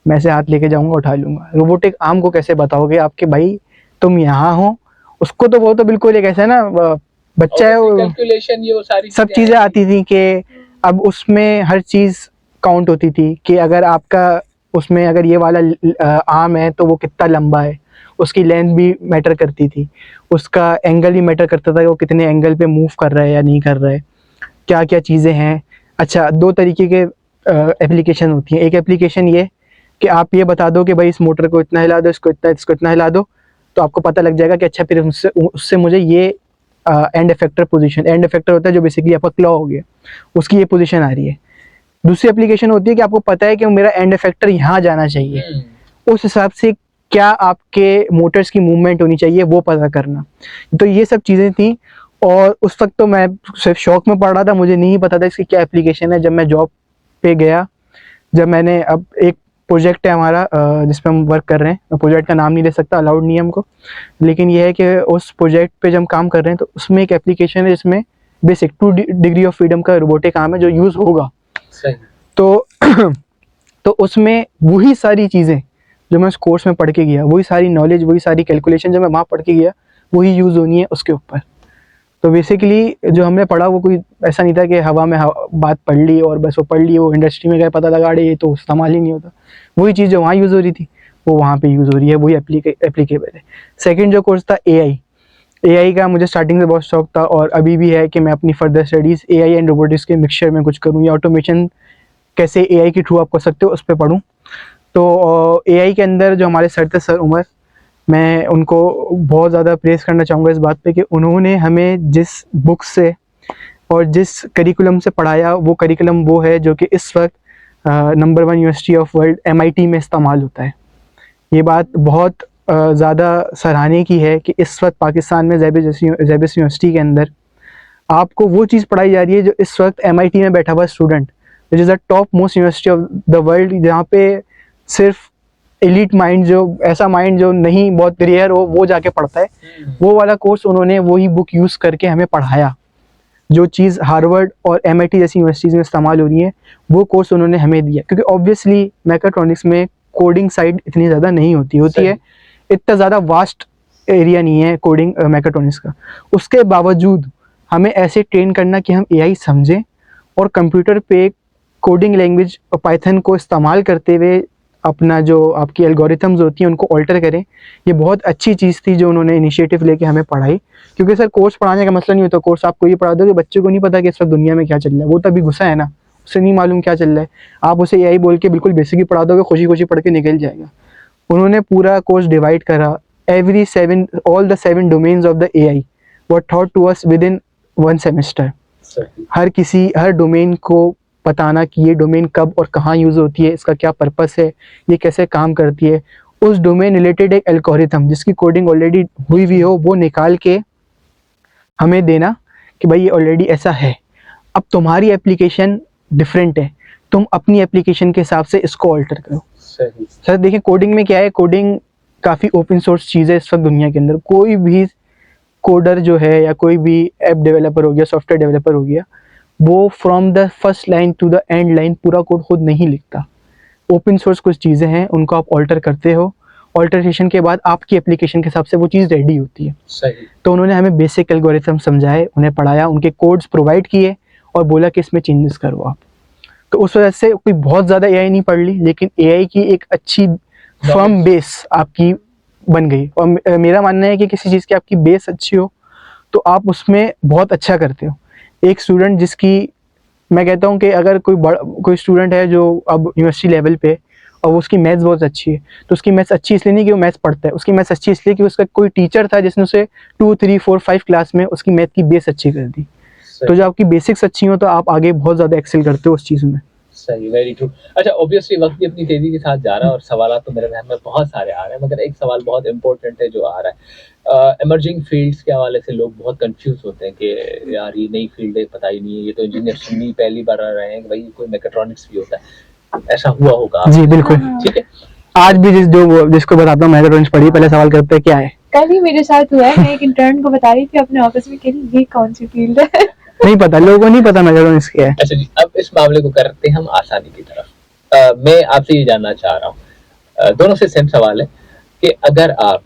Speaker 2: मैं ऐसे हाथ लेके जाऊँगा उठा लूँगा। रोबोटिक आर्म को कैसे बताओगे आपके भाई तुम यहाँ हो, उसको तो वो तो बिल्कुल एक ऐसा है ना, बच्चा है वो,
Speaker 1: कैलकुलेशन ये वो सारी
Speaker 2: सब चीज़ें आती थी कि अब उसमें हर चीज़ काउंट होती थी कि अगर आपका उसमें अगर ये वाला आर्म है तो वो कितना लंबा है, उसकी लेंथ भी मैटर करती थी, उसका एंगल भी मैटर करता था कि वो कितने एंगल पे मूव कर रहा है या नहीं कर रहा है, क्या क्या चीज़ें हैं। अच्छा, 2 तरीके के एप्लीकेशन होती हैं। एक एप्लीकेशन ये कि आप ये बता दो कि भाई इस मोटर को इतना हिला दो, इसको इतना हिला दो, तो आपको पता लग जाएगा कि अच्छा फिर उससे मुझे ये and effector position, and effector होता है जो बेसिकली आपका क्लॉ हो गया, उसकी ये पोजीशन आ रही है। दूसरी एप्लीकेशन होती है कि आपको पता है कि मेरा एंड इफेक्टर यहाँ जाना चाहिए, उस हिसाब से क्या आपके मोटर्स की मूवमेंट होनी चाहिए वो पता करना। तो ये सब चीज़ें थी और उस वक्त तो मैं सिर्फ शौक में पढ़ रहा था, मुझे नहीं पता था इसकी क्या एप्लीकेशन है। जब मैं जॉब पे गया, जब मैंने अब एक प्रोजेक्ट है हमारा जिस पे हम वर्क कर रहे हैं, मैं प्रोजेक्ट का नाम नहीं ले सकता, अलाउड नहीं है हमको, लेकिन ये है कि उस प्रोजेक्ट पे जब हम काम कर रहे हैं तो उसमें एक एप्लीकेशन है जिसमें बेसिक 2 डिग्री ऑफ फ्रीडम का रोबोटिक आर्म है जो यूज़ होगा।
Speaker 1: सही।
Speaker 2: तो तो उसमें वही सारी चीज़ें जो मैं उस कोर्स में पढ़ के गया, वही सारी नॉलेज, वही सारी कैलकुलेशन जो मैं वहाँ पढ़ के गया, वही यूज़ होनी है उसके ऊपर। तो बेसिकली जो हमने पढ़ा वो कोई ऐसा नहीं था कि हवा में बात पढ़ ली और बस वो पढ़ ली, वो इंडस्ट्री में गए पता लगा ये तो इस्तेमाल ही नहीं होता। वही चीज़ जो वहाँ यूज़ हो रही थी वो वहाँ पे यूज़ हो रही है, वही एप्लीकेबल है। सेकंड जो कोर्स था एआई का, मुझे स्टार्टिंग से बहुत शौक था और अभी भी है कि मैं अपनी further studies AI and robotics के मिक्सचर में कुछ करूँ या ऑटोमेशन कैसे एआई के थ्रू आप कर सकते हो उस पर पढूं। तो एआई के अंदर जो हमारे सर थे, सर उमर, मैं उनको बहुत ज़्यादा प्रेज़ करना चाहूँगा इस बात पे कि उन्होंने हमें जिस बुक से और जिस करिकुलम से पढ़ाया वो करिकुलम वो है जो कि इस वक्त number 1 university of world MIT में इस्तेमाल होता है। ये बात बहुत ज़्यादा सराहने की है कि इस वक्त पाकिस्तान में ज़ैबिस यूनिवर्सिटी के अंदर आपको वो चीज़ पढ़ाई जा रही है जो इस वक्त MIT में बैठा हुआ student, which is the top most university of the world, जहाँ पे सिर्फ एलिट माइंड, जो ऐसा माइंड जो नहीं बहुत रेयर हो, वो जाके पढ़ता है। वो वाला कोर्स उन्होंने वही बुक यूज़ करके हमें पढ़ाया। जो चीज़ हार्वर्ड और MIT जैसी यूनिवर्सिटीज़ में इस्तेमाल हो रही है, वो कोर्स उन्होंने हमें दिया, क्योंकि ऑब्वियसली मैकाट्रॉनिक्स में कोडिंग साइड इतनी ज़्यादा नहीं होती है, इतना ज़्यादा वास्ट एरिया नहीं है कोडिंग मैकाट्रॉनिक्स का। उसके बावजूद हमें ऐसे ट्रेन करना कि हम AI समझें और कंप्यूटर पे कोडिंग लैंग्वेज पाइथन को इस्तेमाल करते हुए अपना जो आपकी एल्गोरिथम्स होती हैं उनको ऑल्टर करें, ये बहुत अच्छी चीज़ थी जो उन्होंने इनिशिएटिव लेके हमें पढ़ाई। क्योंकि सर कोर्स पढ़ाने का मसला नहीं होता, कोर्स आपको ये पढ़ा दो कि बच्चे को नहीं पता कि इस वक्त दुनिया में क्या चल रहा है, वो तभी गुस्सा है ना, उसे नहीं मालूम क्या चल रहा है। आप उसे AI बोल के बिल्कुल बेसिक ही पढ़ा दोगे, खुशी खुशी पढ़ के निकल जाएगा। उन्होंने पूरा कोर्स डिवाइड करा, all the 7 domains of the AI were taught to us within 1 semester। Her domain को बताना कि ये डोमेन कब और कहाँ यूज़ होती है, इसका क्या पर्पस है, ये कैसे काम करती है, उस डोमेन रिलेटेड एक एल्गोरिथम जिसकी कोडिंग ऑलरेडी हुई हुई हो वो निकाल के हमें देना कि भाई ये ऑलरेडी ऐसा है, अब तुम्हारी एप्लीकेशन डिफरेंट है, तुम अपनी एप्लीकेशन के हिसाब से इसको ऑल्टर करो। सर देखिए कोडिंग में क्या है, कोडिंग काफ़ी ओपन सोर्स चीज़ है इस वक्त दुनिया के अंदर। कोई भी कोडर जो है या कोई भी ऐप डेवलपर हो गया, सॉफ्टवेयर डेवलपर हो गया, वो from the first line to the end line पूरा कोड खुद नहीं लिखता। ओपन सोर्स कुछ चीज़ें हैं, उनको आप ऑल्टर करते हो, ऑल्टरेशन के बाद आपकी एप्लीकेशन के हिसाब से वो चीज़ रेडी होती है।
Speaker 1: सही।
Speaker 2: तो उन्होंने हमें बेसिक एल्गोरिथम समझाए, उन्हें पढ़ाया, उनके कोड्स प्रोवाइड किए और बोला कि इसमें चेंजेस करो आप। तो उस वजह से कोई बहुत ज़्यादा AI नहीं पढ़ ली, लेकिन AI की एक अच्छी फर्म बेस आपकी बन गई। और मेरा मानना है कि किसी चीज़ की आपकी बेस अच्छी हो तो आप उसमें बहुत अच्छा करते हो। एक स्टूडेंट जिसकी, मैं कहता हूँ कि अगर कोई स्टूडेंट है जो अब यूनिवर्सिटी लेवल पे और उसकी मैथ्स बहुत अच्छी है, तो उसकी मैथ्स अच्छी इसलिए नहीं कि वो मैथ्स पढ़ता है, उसकी मैथ्स अच्छी इसलिए कि उसका कोई टीचर था जिसने उसे 2, 3, 4, 5 क्लास में उसकी मैथ की बेस अच्छी कर दी। तो जब आपकी बेसिक्स अच्छी हो तो आप आगे बहुत ज़्यादा एक्सेल करते हो उस चीज़ में।
Speaker 1: सही, वेरी ट्रू। अच्छा, ऑब्वियसली वक्त भी अपनी तेजी के साथ जा रहा है और सवाल तो मेरे जहन में बहुत सारे आ रहे हैं, मगर एक सवाल बहुत इंपॉर्टेंट है जो आ रहा है। इमर्जिंग फील्ड्स के हवाले से लोग बहुत कंफ्यूज होते हैं कि यार ये नई फील्ड है, पता ही नहीं है, ये तो इंजीनियर सुननी पहली बार आ रहे हैं कि भाई कोई मैकेट्रॉनिक्स भी होता है। ऐसा हुआ होगा?
Speaker 2: जी बिल्कुल,
Speaker 1: ठीक है।
Speaker 2: आज भी जिसको बताता हूँ मैकेट्रॉनिक्स पढ़ी, पहले सवाल करते हैं क्या है।
Speaker 3: कल ही मेरे साथ हुआ है, मैं एक इंटर्न को बता रही थी अपने ऑफिस में कि ये कौन सी फील्ड है। नहीं पता, लोगों को नहीं पता मैकेट्रॉनिक्स क्या है।
Speaker 1: अच्छा जी, अब इस मामले को करते हैं हम आसानी की तरफ। मैं आपसे ये जानना चाह रहा हूँ, दोनों से सेम सवाल है कि अगर आप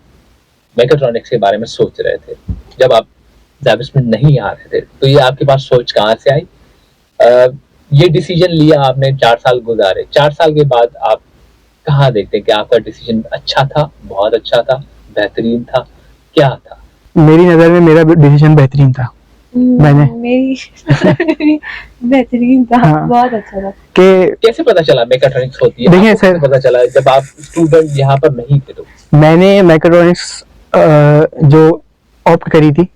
Speaker 1: मैकेट्रॉनिक्स के बारे में सोच रहे थे, जब आप ज़ैबिस में नहीं आ रहे थे, तो ये आपके पास सोच कहाँ से आई? ये डिसीजन लिया आपने, 4 साल गुजारे, 4 साल के बाद आप कहाँ देखते हैं कि आपका डिसीजन अच्छा था, बहुत अच्छा था, बेहतरीन था, क्या था?
Speaker 2: मेरी नज़र में मेरा डिसीजन बेहतरीन था। मैंने
Speaker 3: मेरी बेहतरीन था। हाँ। बहुत अच्छा था।
Speaker 2: कि
Speaker 1: कैसे पता चला मैकेट्रॉनिक्स होती है?
Speaker 2: देखिए सर,
Speaker 1: पता चला जब आप स्टूडेंट यहाँ पर नहीं थे तो?
Speaker 2: मैंने मैकेट्रॉनिक्स जो ऑप्ट करी थी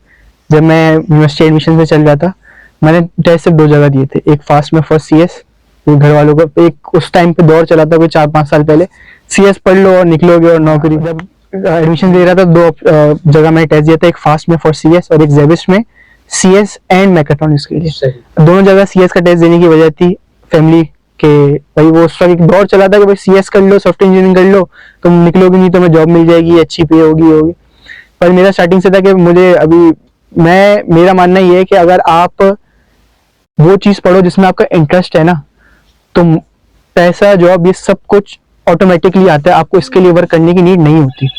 Speaker 2: जब मैं यूनिवर्सिटी एडमिशन में चल रहा था, मैंने टेस्ट सिर्फ 2 जगह दिए थे, एक फास्ट में फर्स्ट CS, घर वालों को एक उस टाइम पे दौर चला था कोई 4-5 साल पहले, CS पढ़ लो और निकलोगे और नौकरी। जब एडमिशन दे रहा था 2 जगह मैंने टेस्ट दिया था, एक फास्ट में फॉर CS और एक ज़ैबिस में CS एंड मैकेट्रॉनिक्स के लिए। दोनों जगह CS का टेस्ट देने की वजह थी फैमिली के, भाई वो उस वक्त एक दौर चला था कि भाई CS कर लो, सॉफ्टवेयर इंजीनियरिंग कर लो, तुम निकलोगे नहीं तो मैं जॉब मिल जाएगी, अच्छी पे होगी। पर मेरा स्टार्टिंग से था कि मुझे मेरा मानना ये है कि अगर आप वो चीज़ पढ़ो जिसमें आपका इंटरेस्ट है ना, तो पैसा, जॉब, ये सब कुछ ऑटोमेटिकली आता है, आपको इसके लिए वर्क करने की नीड नहीं होती।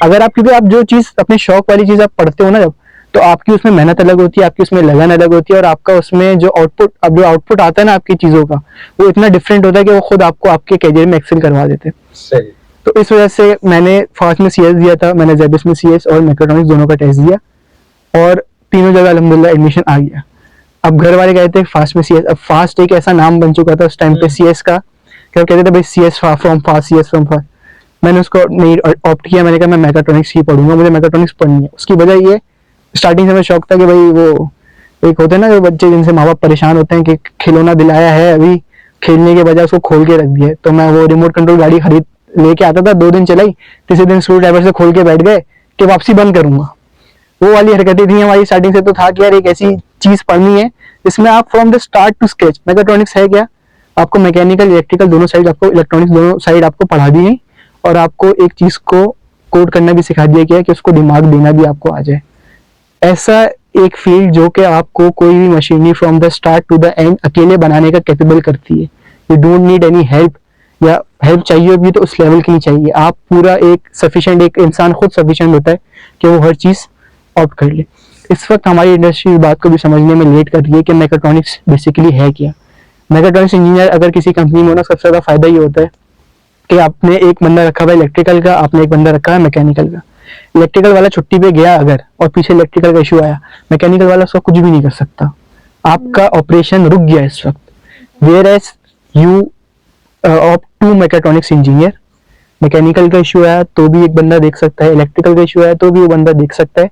Speaker 2: अगर आप, क्योंकि आप जो चीज़ अपने शौक वाली चीज़ आप पढ़ते हो ना जब, तो आपकी उसमें मेहनत अलग होती है, आपकी उसमें लगन अलग होती है, और आपका उसमें जो आउटपुट आता है ना आपकी चीज़ों का, वो इतना डिफरेंट होता है कि वो खुद आपको आपके करियर में एक्सेल करवा देते हैं। तो इस वजह से मैंने फास्ट में CS दिया था, मैंने ज़ैबिस में CS और मैकेट्रॉनिक्स दोनों का टेस्ट दिया और तीनों जगह अल्हम्दुलिल्लाह एडमिशन आ गया। अब घर वाले कहते हैं फास्ट में CS, अब फास्ट एक ऐसा नाम बन चुका था उस टाइम पे CS का, कि कहते थे भाई CS from fast, CS from fast. मैंने उसको नहीं ऑप्ट किया, मैंने कहा मैं मैकेट्रॉनिक्स ही पढ़ूंगा, मुझे मैकेट्रॉनिक्स पढ़नी है। उसकी वजह ये, स्टार्टिंग से मैं शौक था कि भाई वो एक होते हैं ना जो बच्चे जिनसे माँ बाप परेशान होते हैं कि खिलौना दिलाया है अभी खेलने के बजाय उसको खोल के रख दिया है। तो मैं वो रिमोट कंट्रोल गाड़ी खरीद लेके आता था, 2 दिन चलाई, तीसरे दिन स्क्रू ड्राइवर से खोल के बैठ गए कि वापसी बंद करूंगा। वो वाली हरकतें थी हमारी स्टार्टिंग से। तो था कि यार एक ऐसी चीज पढ़नी है जिसमें आप from the start to sketch, mechatronics है क्या, आपको मैकेनिकल इलेक्ट्रिकल दोनों साइड, आपको इलेक्ट्रॉनिक्स दोनों साइड आपको पढ़ा दी गई, और आपको एक चीज को कोड करना भी सिखा दिया गया कि उसको दिमाग देना भी आपको आ जाए। ऐसा एक फील्ड जो कि आपको कोई भी machinery from the start to the end अकेले बनाने का कैपेबल करती है। You don't need any help, या हेल्प चाहिए भी तो उस लेवल की नहीं चाहिए। आप पूरा एक सफिशिएंट, एक इंसान खुद सफिशिएंट होता है कि वो हर चीज ऑप्ट कर ले। इस वक्त हमारी इंडस्ट्री इस बात को भी समझने में लेट कर रही है कि मैकेट्रॉनिक्स बेसिकली है क्या। मैकेट्रॉनिक्स इंजीनियर अगर किसी कंपनी में होना, सबसे ज्यादा फायदा ये होता है कि आपने एक बंदा रखा हुआ है इलेक्ट्रिकल का, आपने एक बंदा रखा है मैकेनिकल का। इलेक्ट्रिकल वाला छुट्टी पे गया अगर और पीछे इलेक्ट्रिकल का इशू आया, मैकेनिकल वाला उसका कुछ भी नहीं कर सकता, आपका ऑपरेशन रुक गया इस वक्त। Where as you opt to mechatronics engineer, mechanical का इशू आया तो भी एक बंदा देख सकता है, इलेक्ट्रिकल का इशू आया तो भी वो बंदा देख सकता है।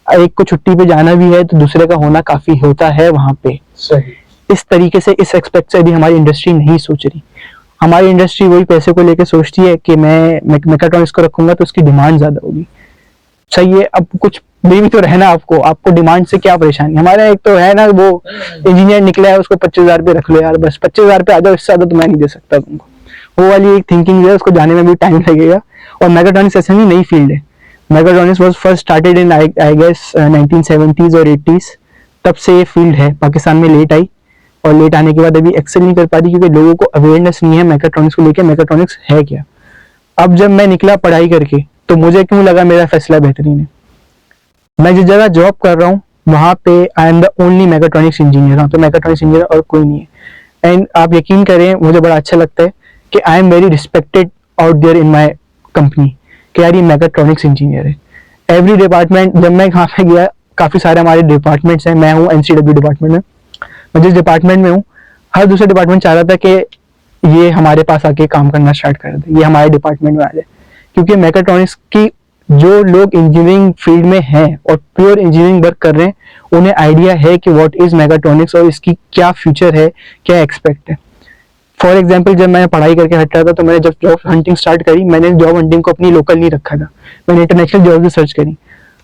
Speaker 2: एक को छुट्टी पे जाना भी है तो दूसरे का होना काफी होता है वहां पे।
Speaker 1: सही।
Speaker 2: इस तरीके से, इस एक्सपेक्ट से अभी हमारी इंडस्ट्री नहीं सोच रही। हमारी इंडस्ट्री वही पैसे को लेकर सोचती है कि मैं मैकेट्रॉनिक्स को रखूंगा तो उसकी डिमांड ज्यादा होगी। सही है, अब कुछ भी तो रहना, आपको डिमांड से क्या परेशानी। हमारा एक तो है ना, वो इंजीनियर निकला है, उसको 25,000 पे रख लो यार, बस 25,000 पे आ जाओ, इससे ज्यादा तो मैं नहीं दे सकता तुमको। वो वाली एक थिंकिंग है, उसको जाने में भी टाइम लगेगा। और मैकेट्रॉनिक्स ऐसा नहीं, नई फील्ड है। Mechatronics was first started in I guess 1970s और 80s। तब से ये फील्ड है, पाकिस्तान में लेट आई, और लेट आने के बाद अभी एक्सेल नहीं कर पा रही क्योंकि लोगों को अवेयरनेस नहीं है मैकेट्रॉनिक्स को लेकर, मैकेट्रॉनिक्स है क्या। अब जब मैं निकला पढ़ाई करके तो मुझे क्यों लगा मेरा फैसला बेहतरीन है। मैं जिस जगह जॉब कर रहा हूँ वहां पे I am the only mechatronics engineer, हाँ, तो मैकेट्रॉनिक्स इंजीनियर और कोई नहीं है। एंड आप यकीन करें, मुझे बड़ा अच्छा लगता है कि I am very respected out there in my company कि यार ये मैकेट्रॉनिक्स इंजीनियर है। एवरी डिपार्टमेंट, जब मैं यहाँ पे गया, काफी सारे हमारे डिपार्टमेंट्स हैं, मैं हूँ एनसीडब्ल्यू डिपार्टमेंट में, मैं जिस डिपार्टमेंट में हूँ हर दूसरे डिपार्टमेंट चाह रहा था कि ये हमारे पास आके काम करना स्टार्ट कर दे, ये हमारे डिपार्टमेंट में आ जाए। क्योंकि मैकेट्रॉनिक्स की जो लोग इंजीनियरिंग फील्ड में हैं और प्योर इंजीनियरिंग वर्क कर रहे हैं, उन्हें आइडिया है कि व्हाट इज मैकेट्रॉनिक्स और इसकी क्या फ्यूचर है, क्या एक्सपेक्ट है। फॉर एग्जाम्पल, जब मैं पढ़ाई करके हट रहा था तो मैंने जब जॉब हंटिंग स्टार्ट करी, मैंने जॉब हंटिंग को अपनी लोकल नहीं रखा था, मैंने इंटरनेशनल जॉब भी सर्च करी।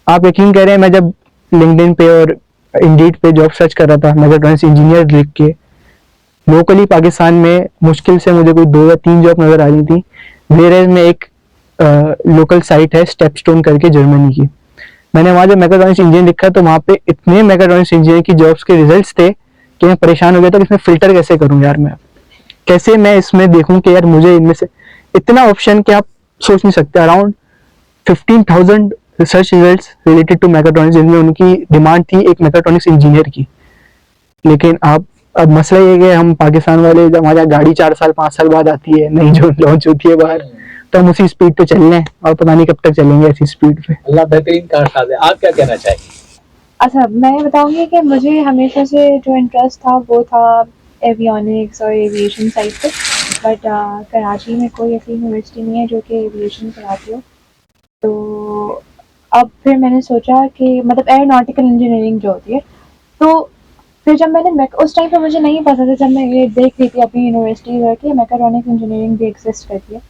Speaker 2: आप यकीन करें, मैं जब लिंक्डइन पे और इंडीड पे जॉब सर्च कर रहा था मैकेट्रॉनिक्स इंजीनियर लिख के, लोकली पाकिस्तान में मुश्किल से मुझे कोई 2 या 3 जॉब नजर आ रही थी। वेयर में एक लोकल साइट है स्टेपस्टोन करके, जर्मनी की, मैंने वहां जब मैकेट्रॉनिक्स इंजीनियर लिखा तो वहां पे इतने मैकेट्रॉनिक्स इंजीनियर की जॉब्स के रिजल्ट्स थे कि मैं परेशान हो गया था कि इसमें फिल्टर कैसे करूं यार, मैं कैसे मैं इसमें देखूं कि यार मुझे इनमें से इतना ऑप्शन कि आप सोच नहीं सकते। Around 15,000 research results related to mechatronics, जिनमें उनकी डिमांड थी एक मैकेट्रॉनिक्स इंजीनियर की। लेकिन आप, अब मसला ये है कि हम पाकिस्तान वाले, जब हमारे यहाँ गाड़ी 4 साल 5 साल बाद आती है, नई जो लॉन्च होती है बाहर, तो हम उसी स्पीड पे चल रहे हैं और पता नहीं कब तक चलेंगे ऐसी स्पीड पे।
Speaker 1: अल्लाह बेहतरीन कारसाज है। आप क्या कहना चाहिए?
Speaker 3: अच्छा, मैं बताऊंगी कि मुझे हमेशा से जो इंटरेस्ट था वो था एवियोनिक्स और एविएशन साइड पे, बट कराची में कोई ऐसी यूनिवर्सिटी नहीं है जो कि एविएशन कराती हो। तो अब फिर मैंने सोचा कि मतलब एरोनॉटिकल इंजीनियरिंग जो होती है, तो फिर जब मैंने उस टाइम पे मुझे नहीं पता था, जब मैं ये देख रही थी अपनी यूनिवर्सिटी की मैकेट्रॉनिक्स इंजीनियरिंग भी एग्जिस्ट करती है,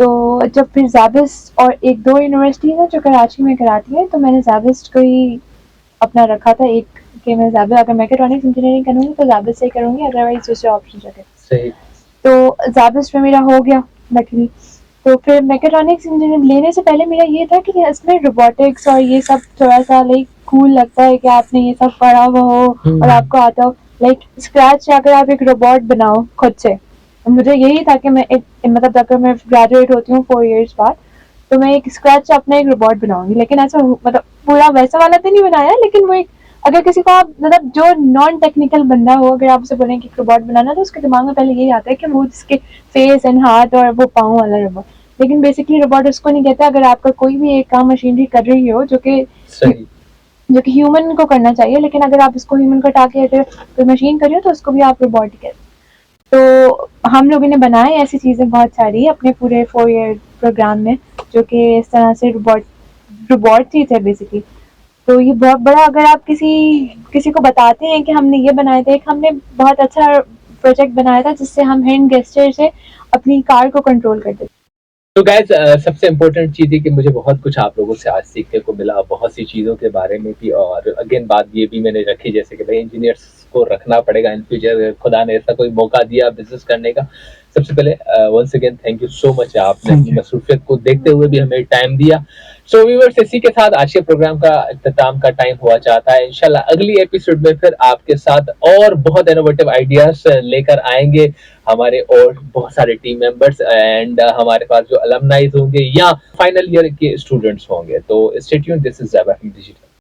Speaker 3: तो जब फिर ज़ाबिस्ट और 1-2 यूनिवर्सिटीज़ हैं जो कराची में कराती हैं, तो मैंने ज़ाबिस्ट को ही अपना रखा था एक, कि मैं ज़ाबिस्ट अगर मैकेट्रॉनिक्स इंजीनियरिंग करूँगी तो ज़ाबिस्ट से ही करूँगी, अदरवाइज दूसरे ऑप्शन रखे।
Speaker 1: सही।
Speaker 3: तो ज़ाबिस्ट में मेरा हो गया लकीली। तो फिर मैकेट्रॉनिक्स इंजीनियरिंग लेने से पहले मेरा ये था कि इसमें रोबोटिक्स और ये सब थोड़ा सा लाइक कूल लगता है कि आपने ये सब पढ़ा हुआ हो और आपको आता हो, लाइक स्क्रैच से अगर आप एक रोबोट बनाओ खुद से। मुझे यही था कि मैं मतलब अगर मैं ग्रेजुएट होती हूँ 4 इयर्स बाद, तो मैं एक स्क्रैच से अपना एक रोबोट बनाऊंगी। लेकिन ऐसा मतलब पूरा वैसा वाला तो नहीं बनाया, लेकिन वो एक, अगर किसी को आप मतलब जो नॉन टेक्निकल बंदा हो, अगर आप उसे बोलें कि रोबोट बनाना, तो उसके दिमाग में पहले यही आता है कि वो जिसके फेस एंड हाथ और वो पाँव वाला रोबोट। लेकिन बेसिकली रोबोट उसको नहीं कहता अगर आपका कोई भी एक काम मशीनरी कर रही हो जो कि ह्यूमन को करना चाहिए, लेकिन अगर आप उसको ह्यूमन को हटा के कोई मशीन कर रही हो तो उसको भी आप रोबोट ही कहते। तो हम लोगों ने बनाए ऐसी चीज़ें बहुत सारी अपने पूरे 4 ईयर प्रोग्राम में, जो कि इस तरह से रोबोट ही थे बेसिकली। तो ये बहुत बड़ा, अगर आप किसी को बताते हैं कि हमने ये बनाए थे, हमने बहुत अच्छा प्रोजेक्ट बनाया था जिससे हम हैंड गेस्चर से अपनी कार को कंट्रोल करते थे।
Speaker 1: तो गाइस सबसे इम्पोर्टेंट चीज़ है कि मुझे बहुत कुछ आप लोगों से आज सीखने को मिला, बहुत सी चीज़ों के बारे में भी। और अगेन बात ये भी मैंने रखी जैसे कि भाई इंजीनियर्स को रखना पड़ेगा इन फ्यूचर, खुदा ने ऐसा कोई मौका दिया बिजनेस करने का। सबसे पहले once again thank you so much, आपने अपनी मसरूफियत को देखते हुए भी हमें टाइम दिया। सो व्यूअर्स, इसी के साथ आज के प्रोग्राम का इख्तिताम का टाइम हुआ चाहता है। इंशाल्लाह अगली एपिसोड में फिर आपके साथ और बहुत इनोवेटिव आइडियाज लेकर आएंगे हमारे और बहुत सारे टीम मेंबर्स एंड हमारे पास जो अलमनाइज होंगे या फाइनल ईयर के स्टूडेंट्स होंगे। तो stay tuned, this is Zeb FM digital.